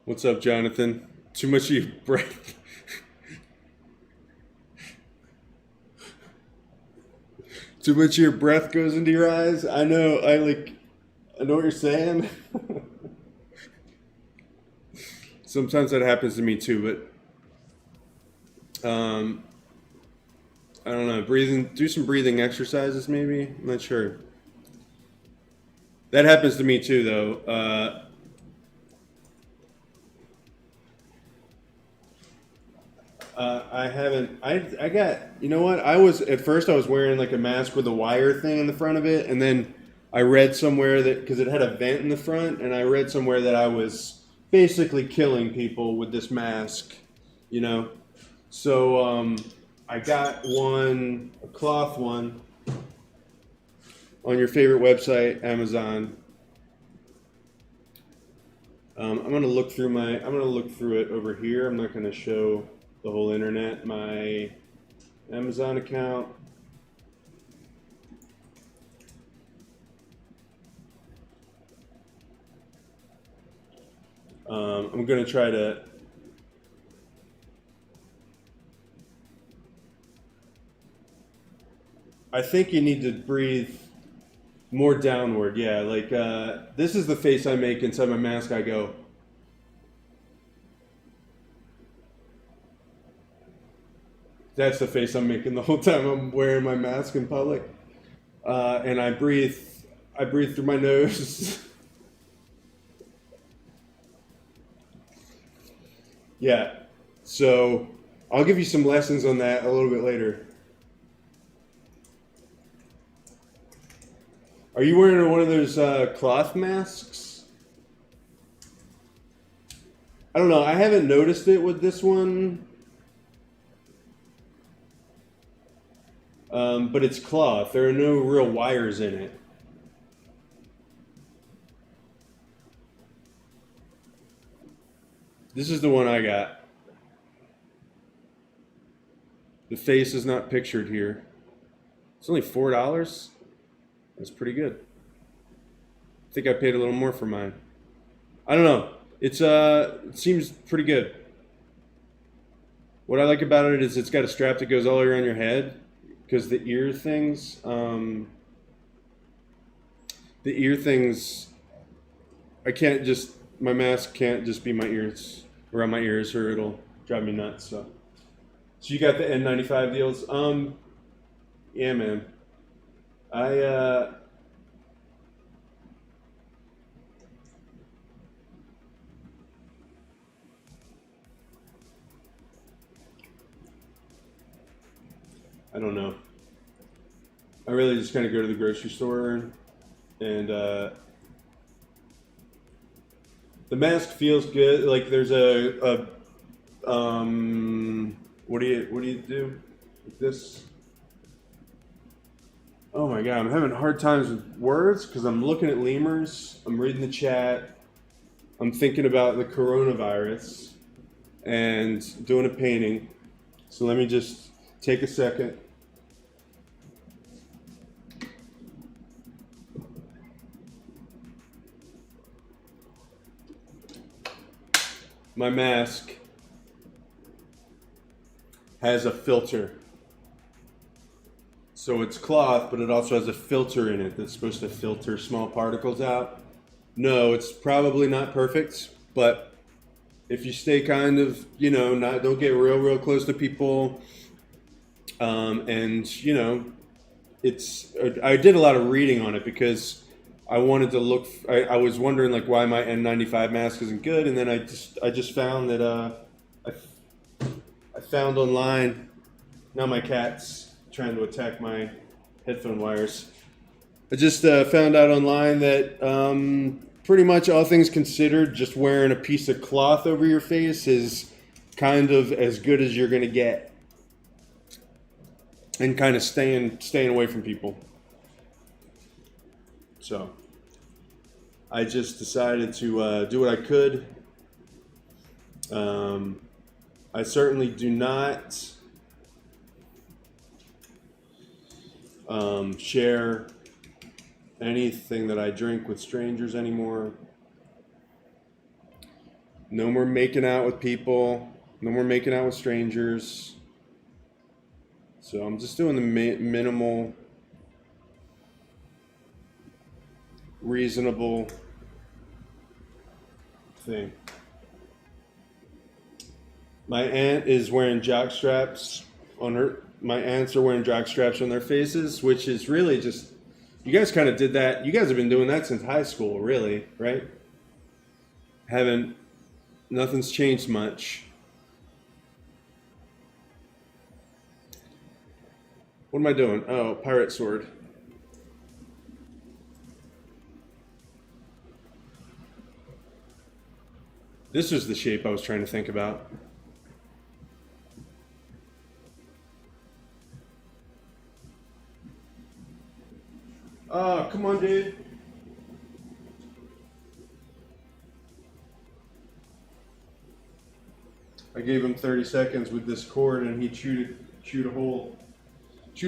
What's up, Jonathan? Too much of your breath. Too much of your breath goes into your eyes. I know. I know what you're saying. Sometimes that happens to me too, but I don't know. Breathing. Do some breathing exercises, maybe. I'm not sure. That happens to me too, though. I haven't. I got. You know what? I was at first. I was wearing like a mask with a wire thing in the front of it, and then I read somewhere that because it had a vent in the front, and I read somewhere that I was basically killing people with this mask. You know. So I got one, a cloth one, on your favorite website, Amazon. I'm gonna look through my. I'm gonna look through it over here. I'm not gonna show the whole internet. My Amazon account. I'm gonna try to. I think you need to breathe more downward. Yeah, like this is the face I make inside my mask. I go. That's the face I'm making the whole time I'm wearing my mask in public. And I breathe. I breathe through my nose. Yeah. So I'll give you some lessons on that a little bit later. Are you wearing one of those cloth masks? I don't know. I haven't noticed it with this one, but it's cloth. There are no real wires in it. This is the one I got. The face is not pictured here. It's only $4. That's pretty good. I think I paid a little more for mine. I don't know. It seems pretty good. What I like about it is it's got a strap that goes all the way around your head because the ear things, I can't just my mask can't just be my ears around my ears or it'll drive me nuts. So you got the N95 deals. Yeah, man. I I don't know. I really just kind of go to the grocery store and the mask feels good. Like there's what do you do with this? Oh my god, I'm having hard times with words because I'm looking at lemurs, I'm reading the chat, I'm thinking about the coronavirus and doing a painting. So let me just take a second. my mask has a filter. So it's cloth, but it also has a filter in it that's supposed to filter small particles out. No, it's probably not perfect, but if you stay kind of, not don't get real close to people, and I did a lot of reading on it because I wanted to look. I was wondering like why my N95 mask isn't good, and then I just found that I found online. Now my cat's trying to attack my headphone wires. I just found out online that pretty much all things considered, just wearing a piece of cloth over your face is kind of as good as you're gonna get, and kind of staying away from people. So I just decided to do what I could. I certainly do not share anything that I drink with strangers anymore. No more making out with people. No more making out with strangers. So I'm just doing the minimal, reasonable thing. My aunt is wearing jock straps on her. My aunts are wearing jock straps on their faces, which is really just. You guys kind of did that. You guys have been doing that since high school, really, right? Nothing's changed much. What am I doing? Oh, pirate sword. This was the shape I was trying to think about. Oh, come on, dude. I gave him 30 seconds with this cord, and he chewed a hole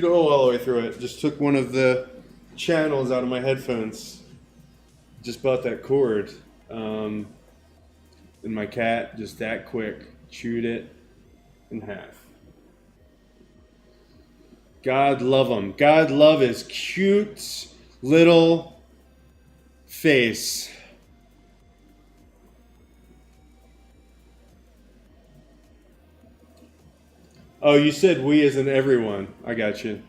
all the way through it. Just took one of the channels out of my headphones. Just bought that cord. And my cat, just that quick, chewed it in half. God love him. God love his cute little face. Oh, you said we as in everyone. I got you.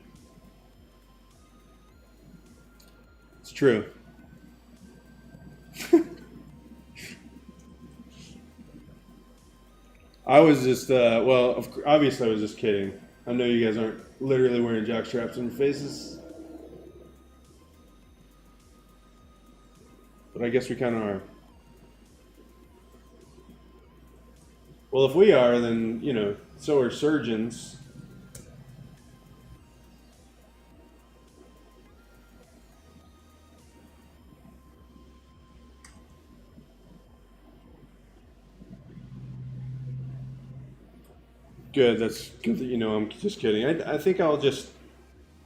It's true. I was just, obviously I was just kidding. I know you guys aren't literally wearing jock straps on your faces. But I guess we kind of are. Well, if we are, then, so are surgeons. Good. That's good that you know I'm just kidding. I think I'll just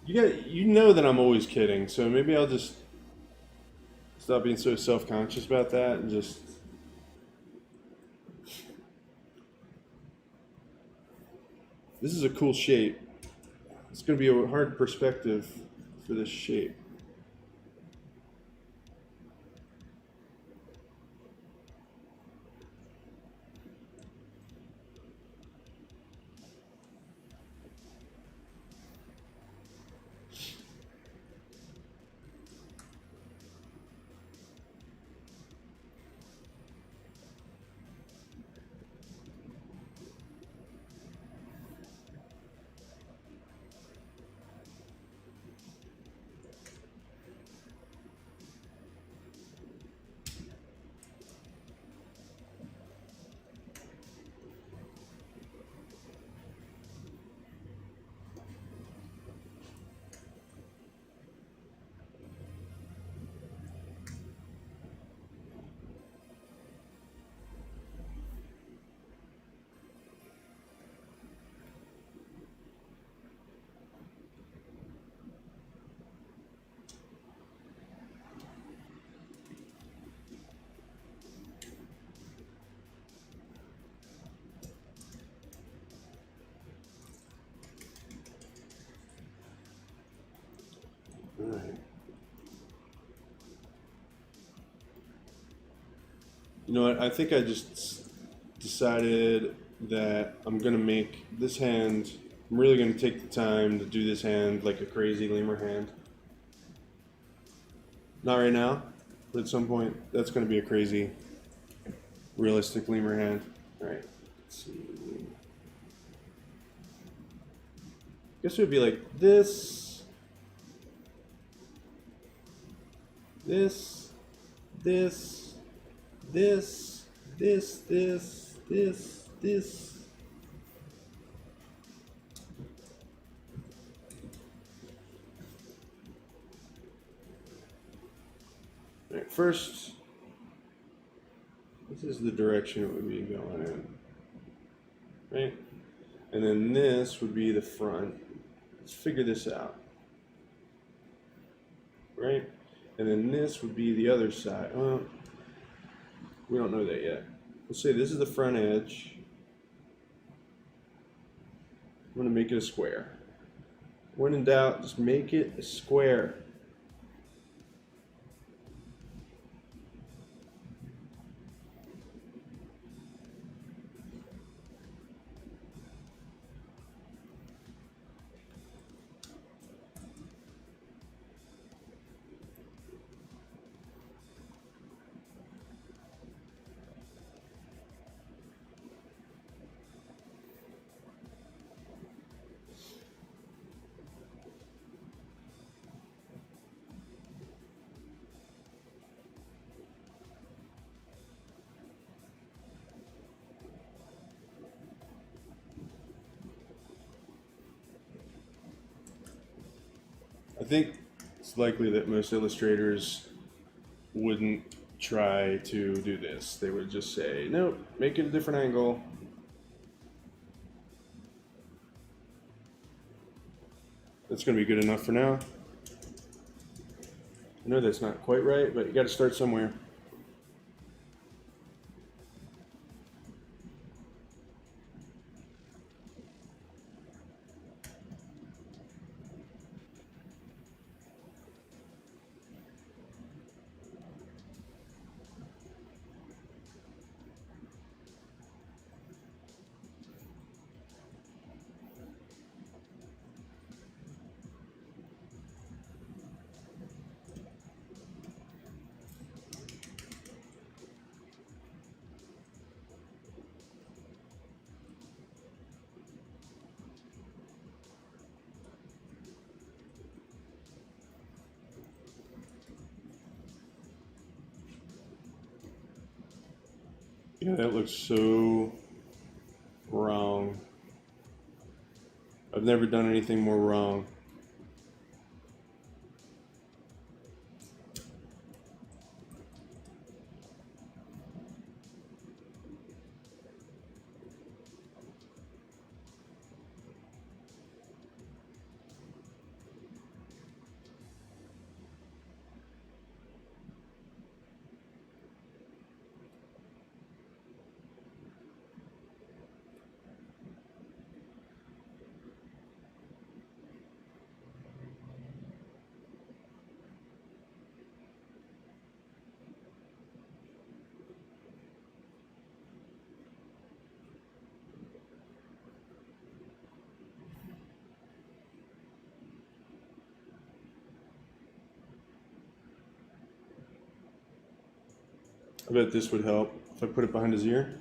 you know that I'm always kidding, so maybe I'll just stop being so self-conscious about that and just. This is a cool shape. It's going to be a hard perspective for this shape. You know what? I think I just decided that I'm gonna make this hand. I'm really gonna take the time to do this hand like a crazy lemur hand. Not right now, but at some point that's gonna be a crazy, realistic lemur hand. All right. Let's see. Guess it would be like this, this, this, this, this. All right, first, this is the direction it would be going in, right? And then this would be the front. Let's figure this out, right? And then this would be the other side. Well, we don't know that yet. Let's say this is the front edge. I'm gonna make it a square. When in doubt, just make it a square. I think it's likely that most illustrators wouldn't try to do this. They would just say, nope, make it a different angle. That's going to be good enough for now. I know that's not quite right, but you got to start somewhere. Yeah, that looks so wrong. I've never done anything more wrong. I bet this would help if I put it behind his ear.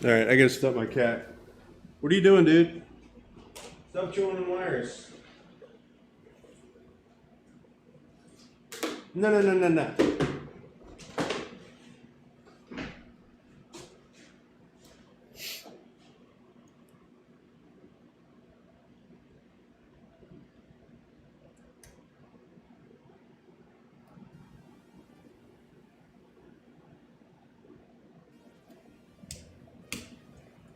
All right, I gotta stop my cat. What are you doing, dude? Stop chewing on wires. No, no, no, no, no.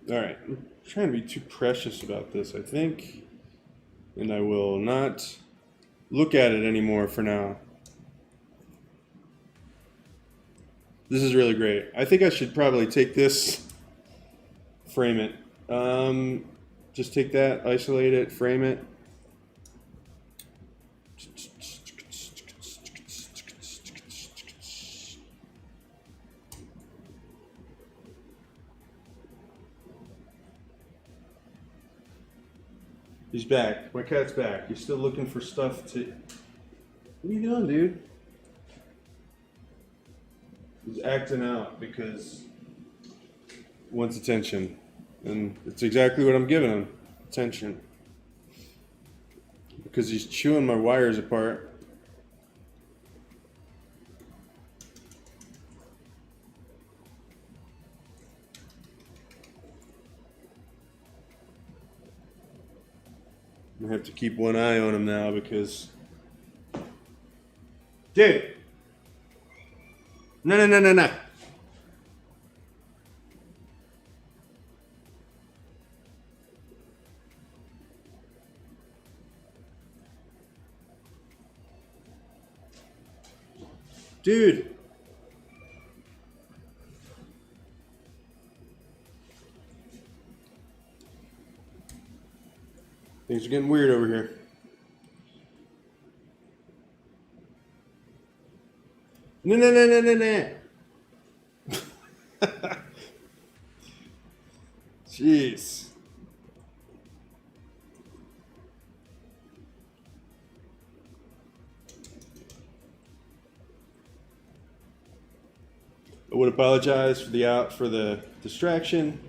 All right, I'm trying to be too precious about this, I think, and I will not look at it anymore for now. This is really great. I think I should probably take this, frame it. Just take that, isolate it, frame it. He's back. My cat's back. You're still looking for stuff to... What are you doing, dude? He's acting out because he wants attention. And it's exactly what I'm giving him. Attention. Because he's chewing my wires apart. I have to keep one eye on him now because... Dude! No, no, no, no, no. Dude! Things are getting weird over here. No, no, no, no, no, no. Jeez. I would apologize for the distraction,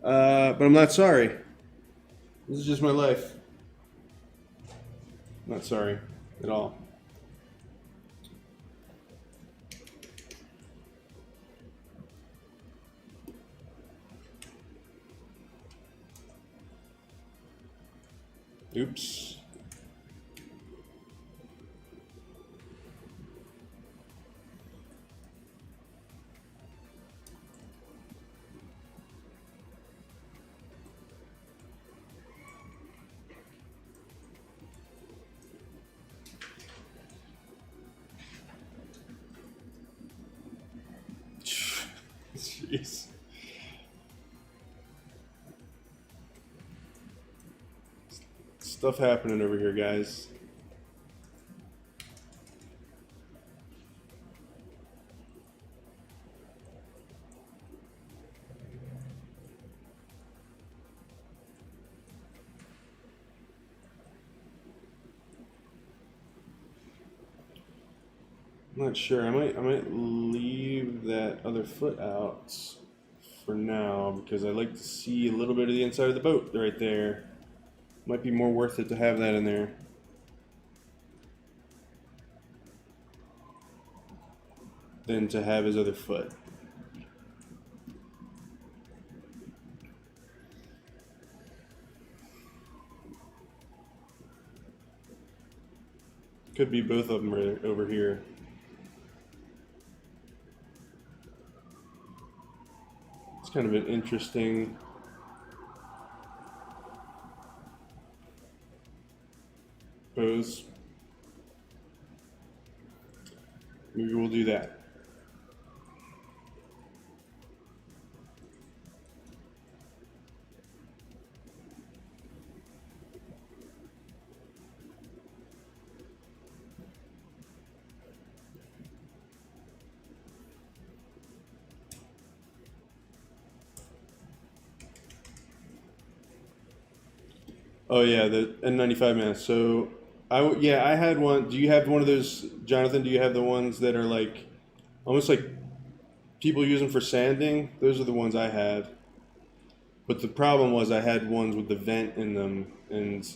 but I'm not sorry. This is just my life. I'm not sorry at all. Oops. Jeez. Stuff happening over here, guys. I'm not sure. I might leave that other foot out for now because I like to see a little bit of the inside of the boat right there. Might be more worth it to have that in there. Than to have his other foot. Could be both of them right over here. It's kind of an interesting pose. Maybe we'll do that. Oh yeah, the N95 mask. So I had one. Do you have one of those, Jonathan? Do you have the ones that are like almost like people use them for sanding? Those are the ones I had. But the problem was I had ones with the vent in them, and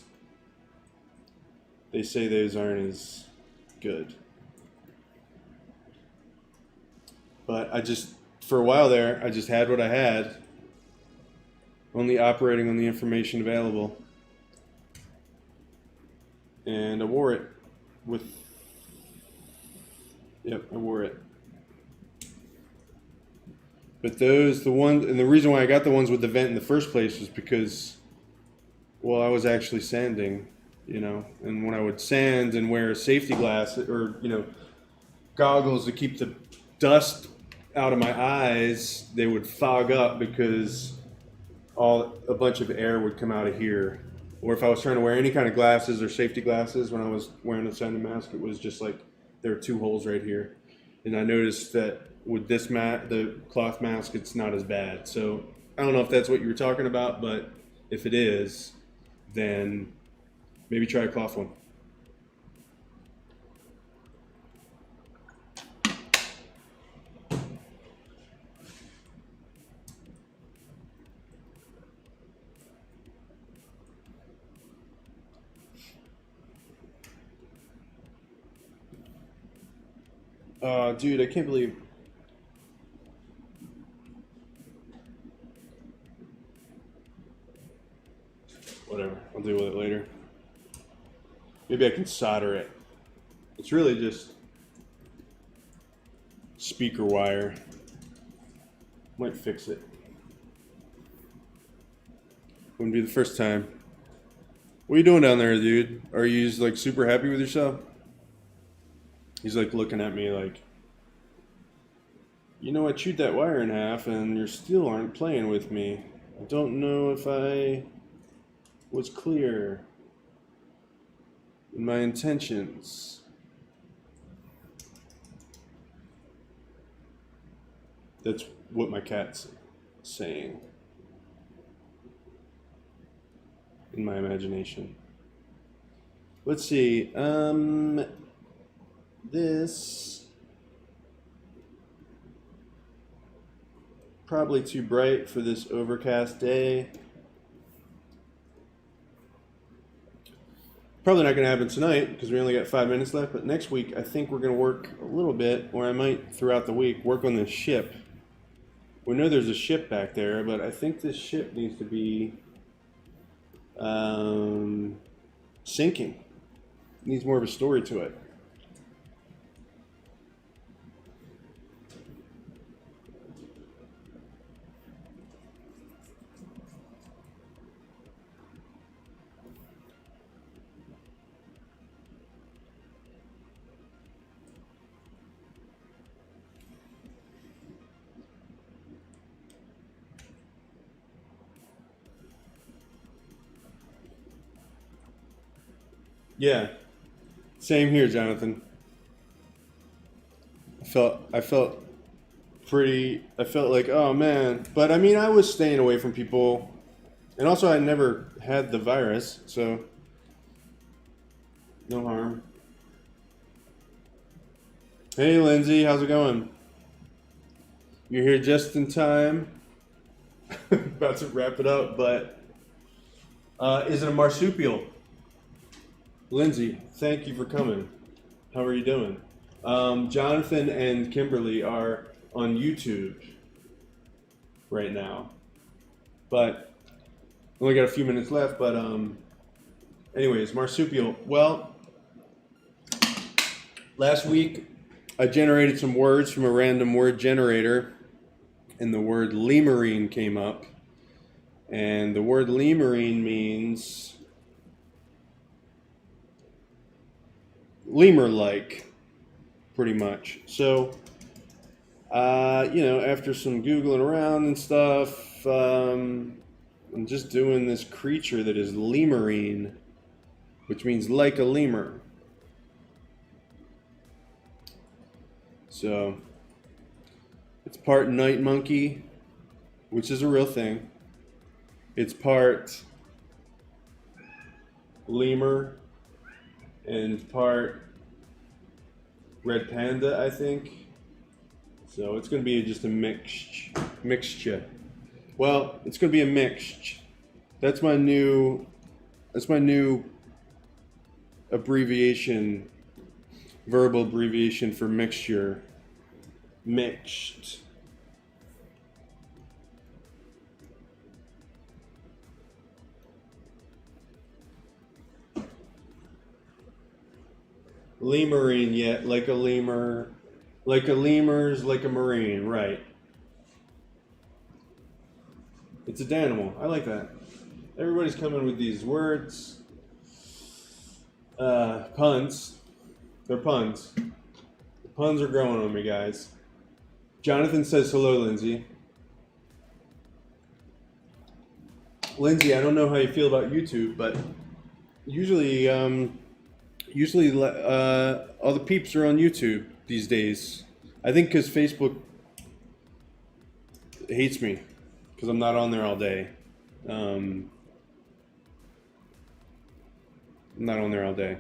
they say those aren't as good. But for a while there, I just had what I had, only operating on the information available. And I wore it I wore it. But and the reason why I got the ones with the vent in the first place was because, well, I was actually sanding, and when I would sand and wear safety glasses or, goggles to keep the dust out of my eyes, they would fog up because a bunch of air would come out of here. Or if I was trying to wear any kind of glasses or safety glasses when I was wearing a sanding mask, it was just like there are 2 holes right here. And I noticed that with the cloth mask, it's not as bad. So I don't know if that's what you were talking about, but if it is, then maybe try a cloth one. Dude, I can't believe. Whatever, I'll deal with it later. Maybe I can solder it. It's really just speaker wire. Might fix it. Wouldn't be the first time. What are you doing down there, dude? Are you just like super happy with yourself? He's like looking at me like, I chewed that wire in half and you still aren't playing with me. I don't know if I was clear in my intentions. That's what my cat's saying in my imagination. Let's see. This probably too bright for this overcast day. Probably not going to happen tonight because we only got 5 minutes left, but next week I think we're going to work a little bit, or I might throughout the week work on this ship. We know there's a ship back there, but I think this ship needs to be sinking. It needs more of a story to it. Yeah, same here, Jonathan. I felt like, oh man, but I mean, I was staying away from people, and also I never had the virus, so no harm. Hey, Lindsay, how's it going? You're here just in time. About to wrap it up, but is it a marsupial? Lindsay, thank you for coming. How are you doing? Jonathan and Kimberly are on YouTube right now, but only got a few minutes left. But anyways, marsupial. Well, last week I generated some words from a random word generator, and the word lemurine came up, and the word lemurine means lemur-like, pretty much. So, after some Googling around and stuff, I'm just doing this creature that is lemurine, which means like a lemur. So, it's part night monkey, which is a real thing. It's part lemur and part red panda, I think. So it's going to be just a mixture. Well, it's going to be a mixture. That's my new abbreviation Verbal abbreviation for mixture. Mixed. Lemurine, yet like a lemur, like a lemur's, like a marine, right? It's a danimal. I like that. Everybody's coming with these words, puns. They're puns. The puns are growing on me, guys. Jonathan says hello, Lindsay. Lindsay, I don't know how you feel about YouTube, but usually all the peeps are on YouTube these days. I think because Facebook hates me because I'm not on there all day. I'm not on there all day.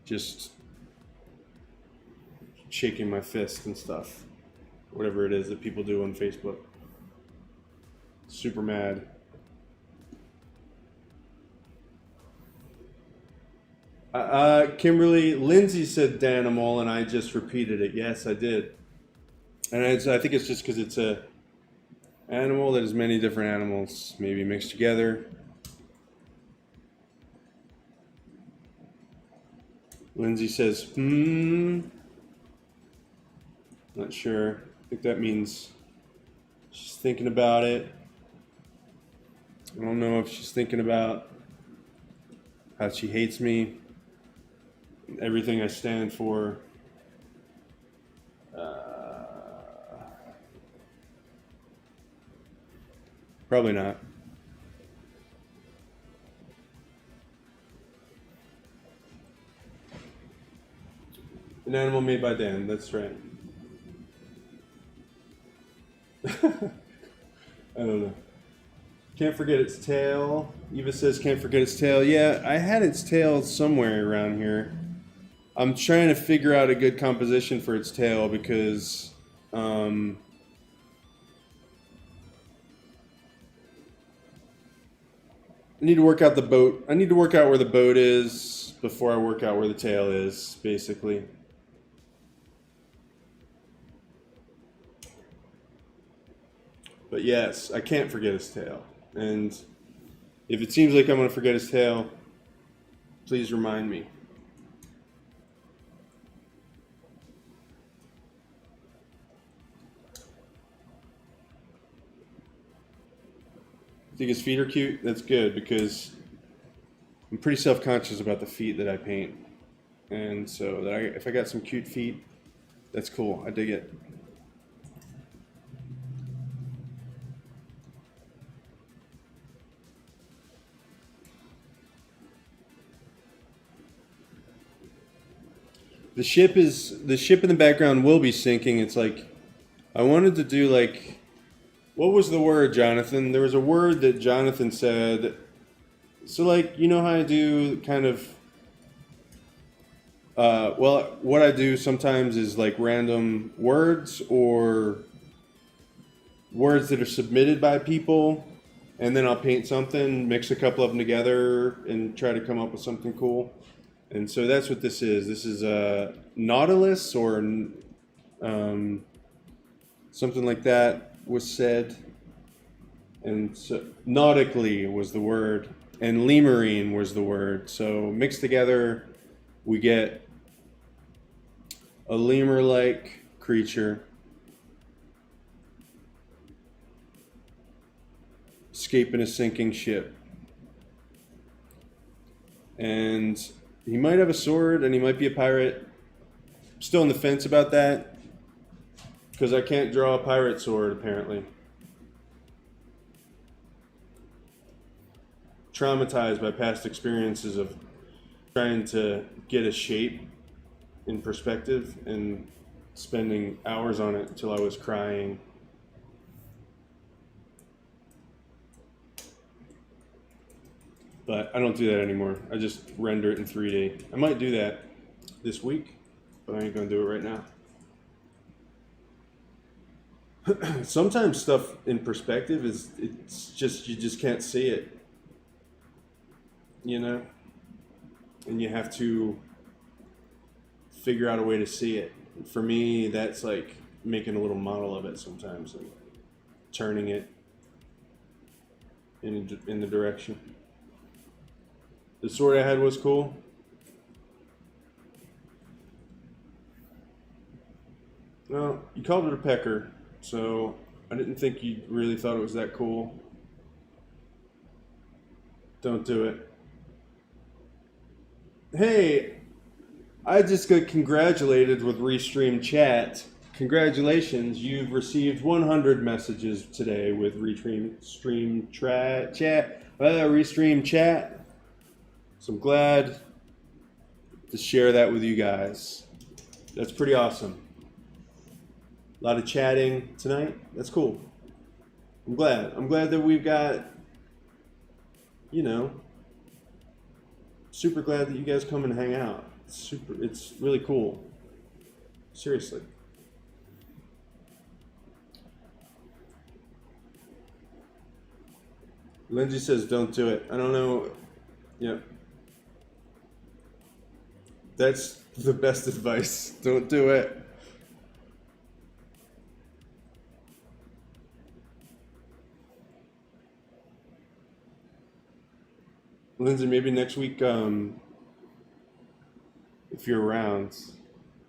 Just shaking my fist and stuff. Whatever it is that people do on Facebook. Super mad. Kimberly, Lindsay said Danimal, and I just repeated it. Yes, I did. And I think it's just because it's a animal that is many different animals, maybe mixed together. Lindsay says, Not sure. I think that means she's thinking about it. I don't know if she's thinking about how she hates me, everything I stand for. Probably not. An animal made by Dan, that's right. I don't know. Can't forget its tail. Eva says can't forget its tail. Yeah, I had its tail somewhere around here. I'm trying to figure out a good composition for its tail because I need to work out the boat. I need to work out where the boat is before I work out where the tail is, basically. But yes, I can't forget his tail. And if it seems like I'm going to forget his tail, please remind me. Think his feet are cute? That's good because I'm pretty self-conscious about the feet that I paint. And so if I got some cute feet, that's cool. I dig it. The ship in the background will be sinking. It's like I wanted to do like, what was the word, Jonathan? There was a word that Jonathan said. So like, you know how I do kind of well, what I do sometimes is like random words or words that are submitted by people, and then I'll paint something, mix a couple of them together, and try to come up with something cool. And so that's what this is. This is a Nautilus or something like that was said. And so, nautically was the word, and lemurine was the word. So mixed together, we get a lemur-like creature escaping a sinking ship. And he might have a sword, and he might be a pirate. I'm still on the fence about that, because I can't draw a pirate sword, apparently. Traumatized by past experiences of trying to get a shape in perspective and spending hours on it until I was crying. But I don't do that anymore. I just render it in 3D. I might do that this week, but I ain't gonna do it right now. Sometimes stuff in perspective it's just, you just can't see it. You know? and you have to figure out a way to see it. For me, that's like making a little model of it sometimes, and turning it in the direction. The sword I had was cool. No, you called it a pecker, so I didn't think you really thought it was that cool. Don't do it. Hey, I just got congratulated with Restream Chat. Congratulations, you've received 100 messages today with Restream Chat. So I'm glad to share that with you guys. That's pretty awesome. A lot of chatting tonight. That's cool. I'm glad. I'm glad that we've got, you know, super glad that you guys come and hang out. It's really cool. Seriously. Lindsay says don't do it. I don't know. Yeah. That's the best advice. Don't do it. Lindsay, maybe next week, if you're around,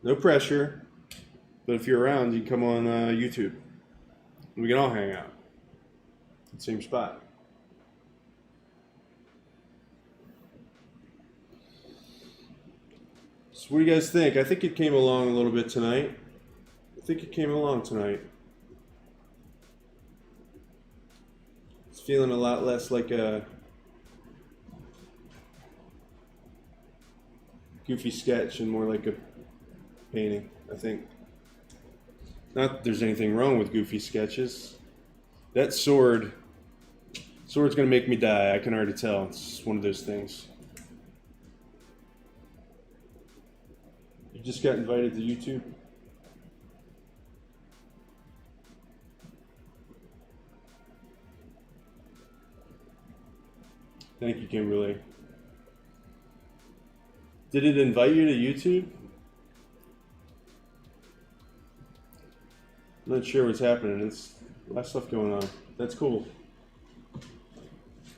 no pressure, but if you're around, you can come on YouTube. We can all hang out at the same spot. So what do you guys think? I think it came along a little bit tonight. It's feeling a lot less like a goofy sketch and more like a painting, I think. Not that there's anything wrong with goofy sketches. That sword's gonna make me die, I can already tell. It's just one of those things. You just got invited to YouTube? Thank you, Kimberly. Did it invite you to YouTube? I'm not sure what's happening. There's a lot of stuff going on. That's cool.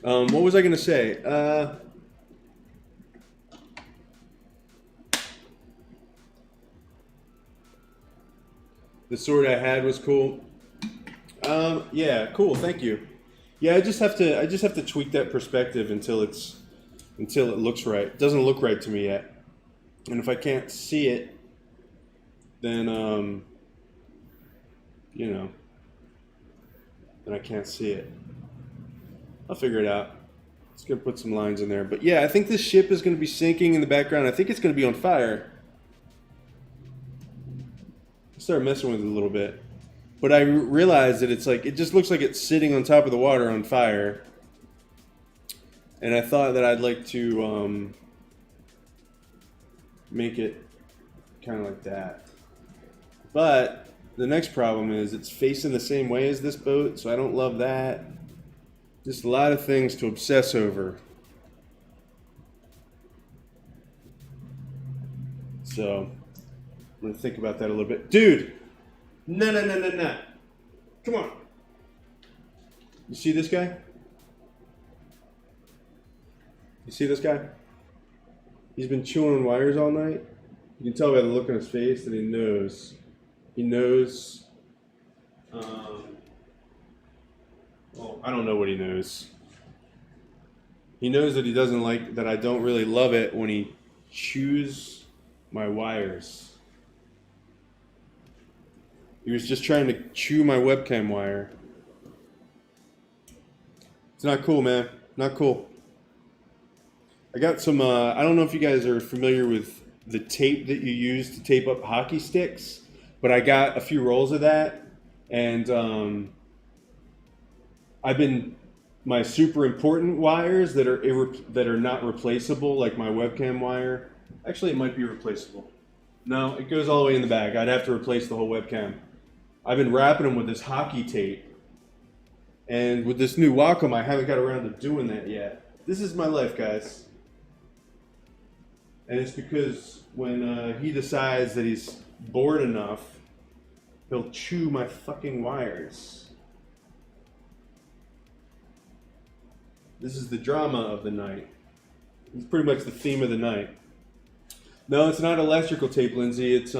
What was I going to say? The sword I had was cool. Yeah, cool. Thank you. Yeah, I just have to tweak that perspective until it looks right. It doesn't look right to me yet. And if I can't see it, then then I can't see it. I'll figure it out. It's gonna put some lines in there. But yeah, I think this ship is gonna be sinking in the background. I think it's gonna be on fire. I started messing with it a little bit. But I realized that it just looks like it's sitting on top of the water on fire. And I thought that I'd like to make it kind of like that. But the next problem is it's facing the same way as this boat, so I don't love that. Just a lot of things to obsess over. So I'm going to think about that a little bit. Dude! No. Come on. You see this guy? You see this guy? He's been chewing on wires all night. You can tell by the look on his face that he knows. He knows. Well, I don't know what he knows. He knows that he doesn't like, that I don't really love it when he chews my wires. He was just trying to chew my webcam wire. It's not cool, man. Not cool. I got some, I don't know if you guys are familiar with the tape that you use to tape up hockey sticks, but I got a few rolls of that, and my super important wires that are not replaceable, like my webcam wire. Actually, it might be replaceable. No, it goes all the way in the back. I'd have to replace the whole webcam. I've been wrapping them with this hockey tape, and with this new Wacom, I haven't got around to doing that yet. This is my life, guys. And it's because when he decides that he's bored enough, he'll chew my fucking wires. This is the drama of the night. It's pretty much the theme of the night. No, it's not electrical tape, Lindsay. It's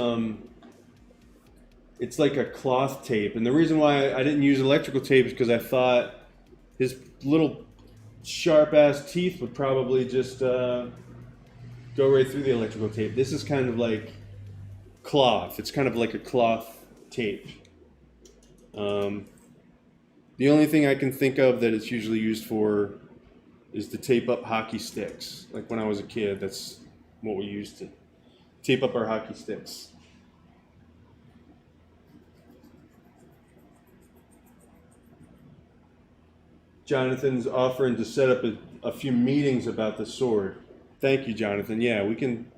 like a cloth tape. And the reason why I didn't use electrical tape is because I thought his little sharp ass teeth would probably just go right through the electrical tape. This is kind of like cloth. It's kind of like a cloth tape. The only thing I can think of that it's usually used for is to tape up hockey sticks. Like when I was a kid, that's what we used to tape up our hockey sticks. Jonathan's offering to set up a few meetings about the sword. Thank you, Jonathan. Yeah, we can.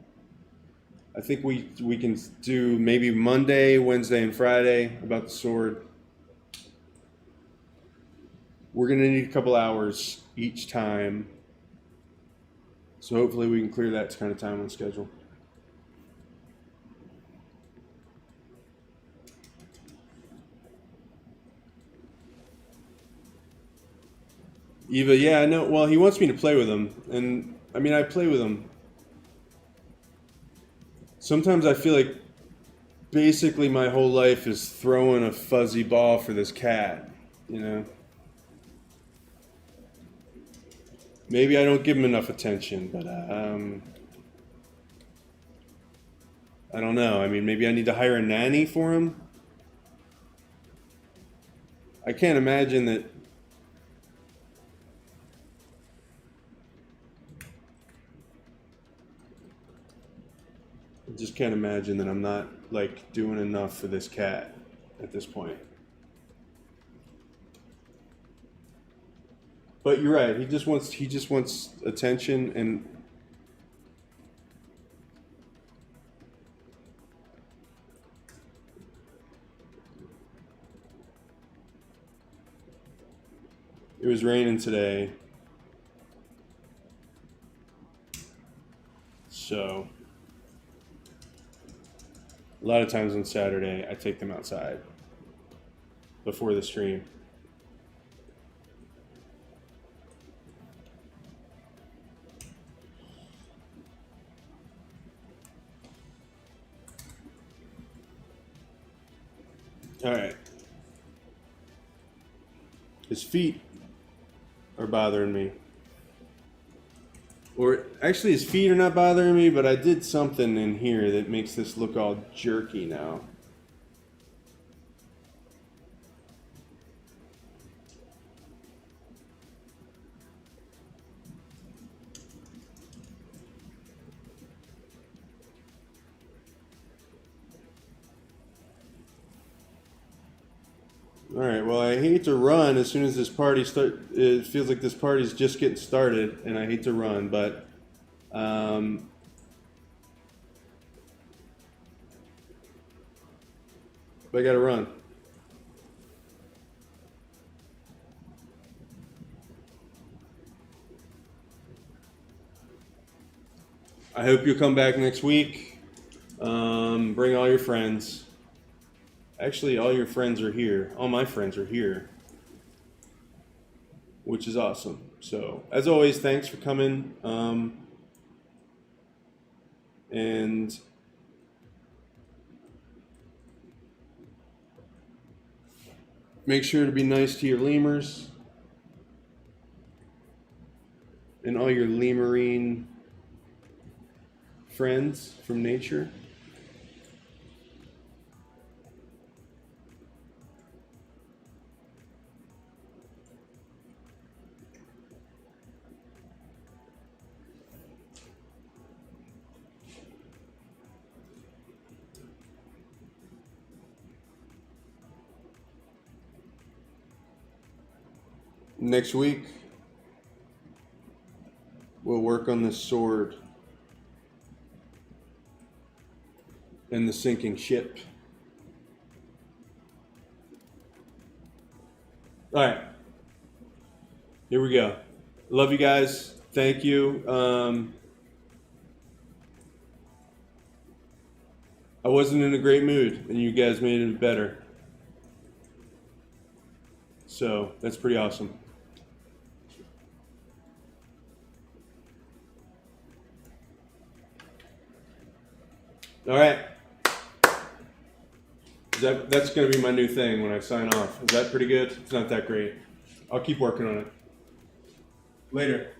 I think we can do maybe Monday, Wednesday, and Friday about the sword. We're going to need a couple hours each time. So hopefully we can clear that kind of time on schedule. Eva, yeah, no, well, he wants me to play with him. And, I mean, I play with him. Sometimes I feel like basically my whole life is throwing a fuzzy ball for this cat, you know? Maybe I don't give him enough attention, but I don't know. I mean, maybe I need to hire a nanny for him. I can't imagine that. I just can't imagine that I'm not like doing enough for this cat at this point. But you're right. He just wants attention, and it was raining today. So a lot of times on Saturday I take them outside before the stream. All right. His feet are bothering me. Or actually his feet are not bothering me, but I did something in here that makes this look all jerky now. All right. Well, I hate to run as soon as this party start. It feels like this party's just getting started, and I hate to run, but I got to run. I hope you'll come back next week. Bring all your friends. Actually, all your friends are here. All my friends are here, which is awesome. So, as always, thanks for coming. And make sure to be nice to your lemurs and all your lemurine friends from nature. Next week, we'll work on this sword and the sinking ship. All right. Here we go. Love you guys. Thank you. wasn't in a great mood, and you guys made it better. So that's pretty awesome. All right. That's going to be my new thing when I sign off. Is that pretty good? It's not that great. I'll keep working on it. Later.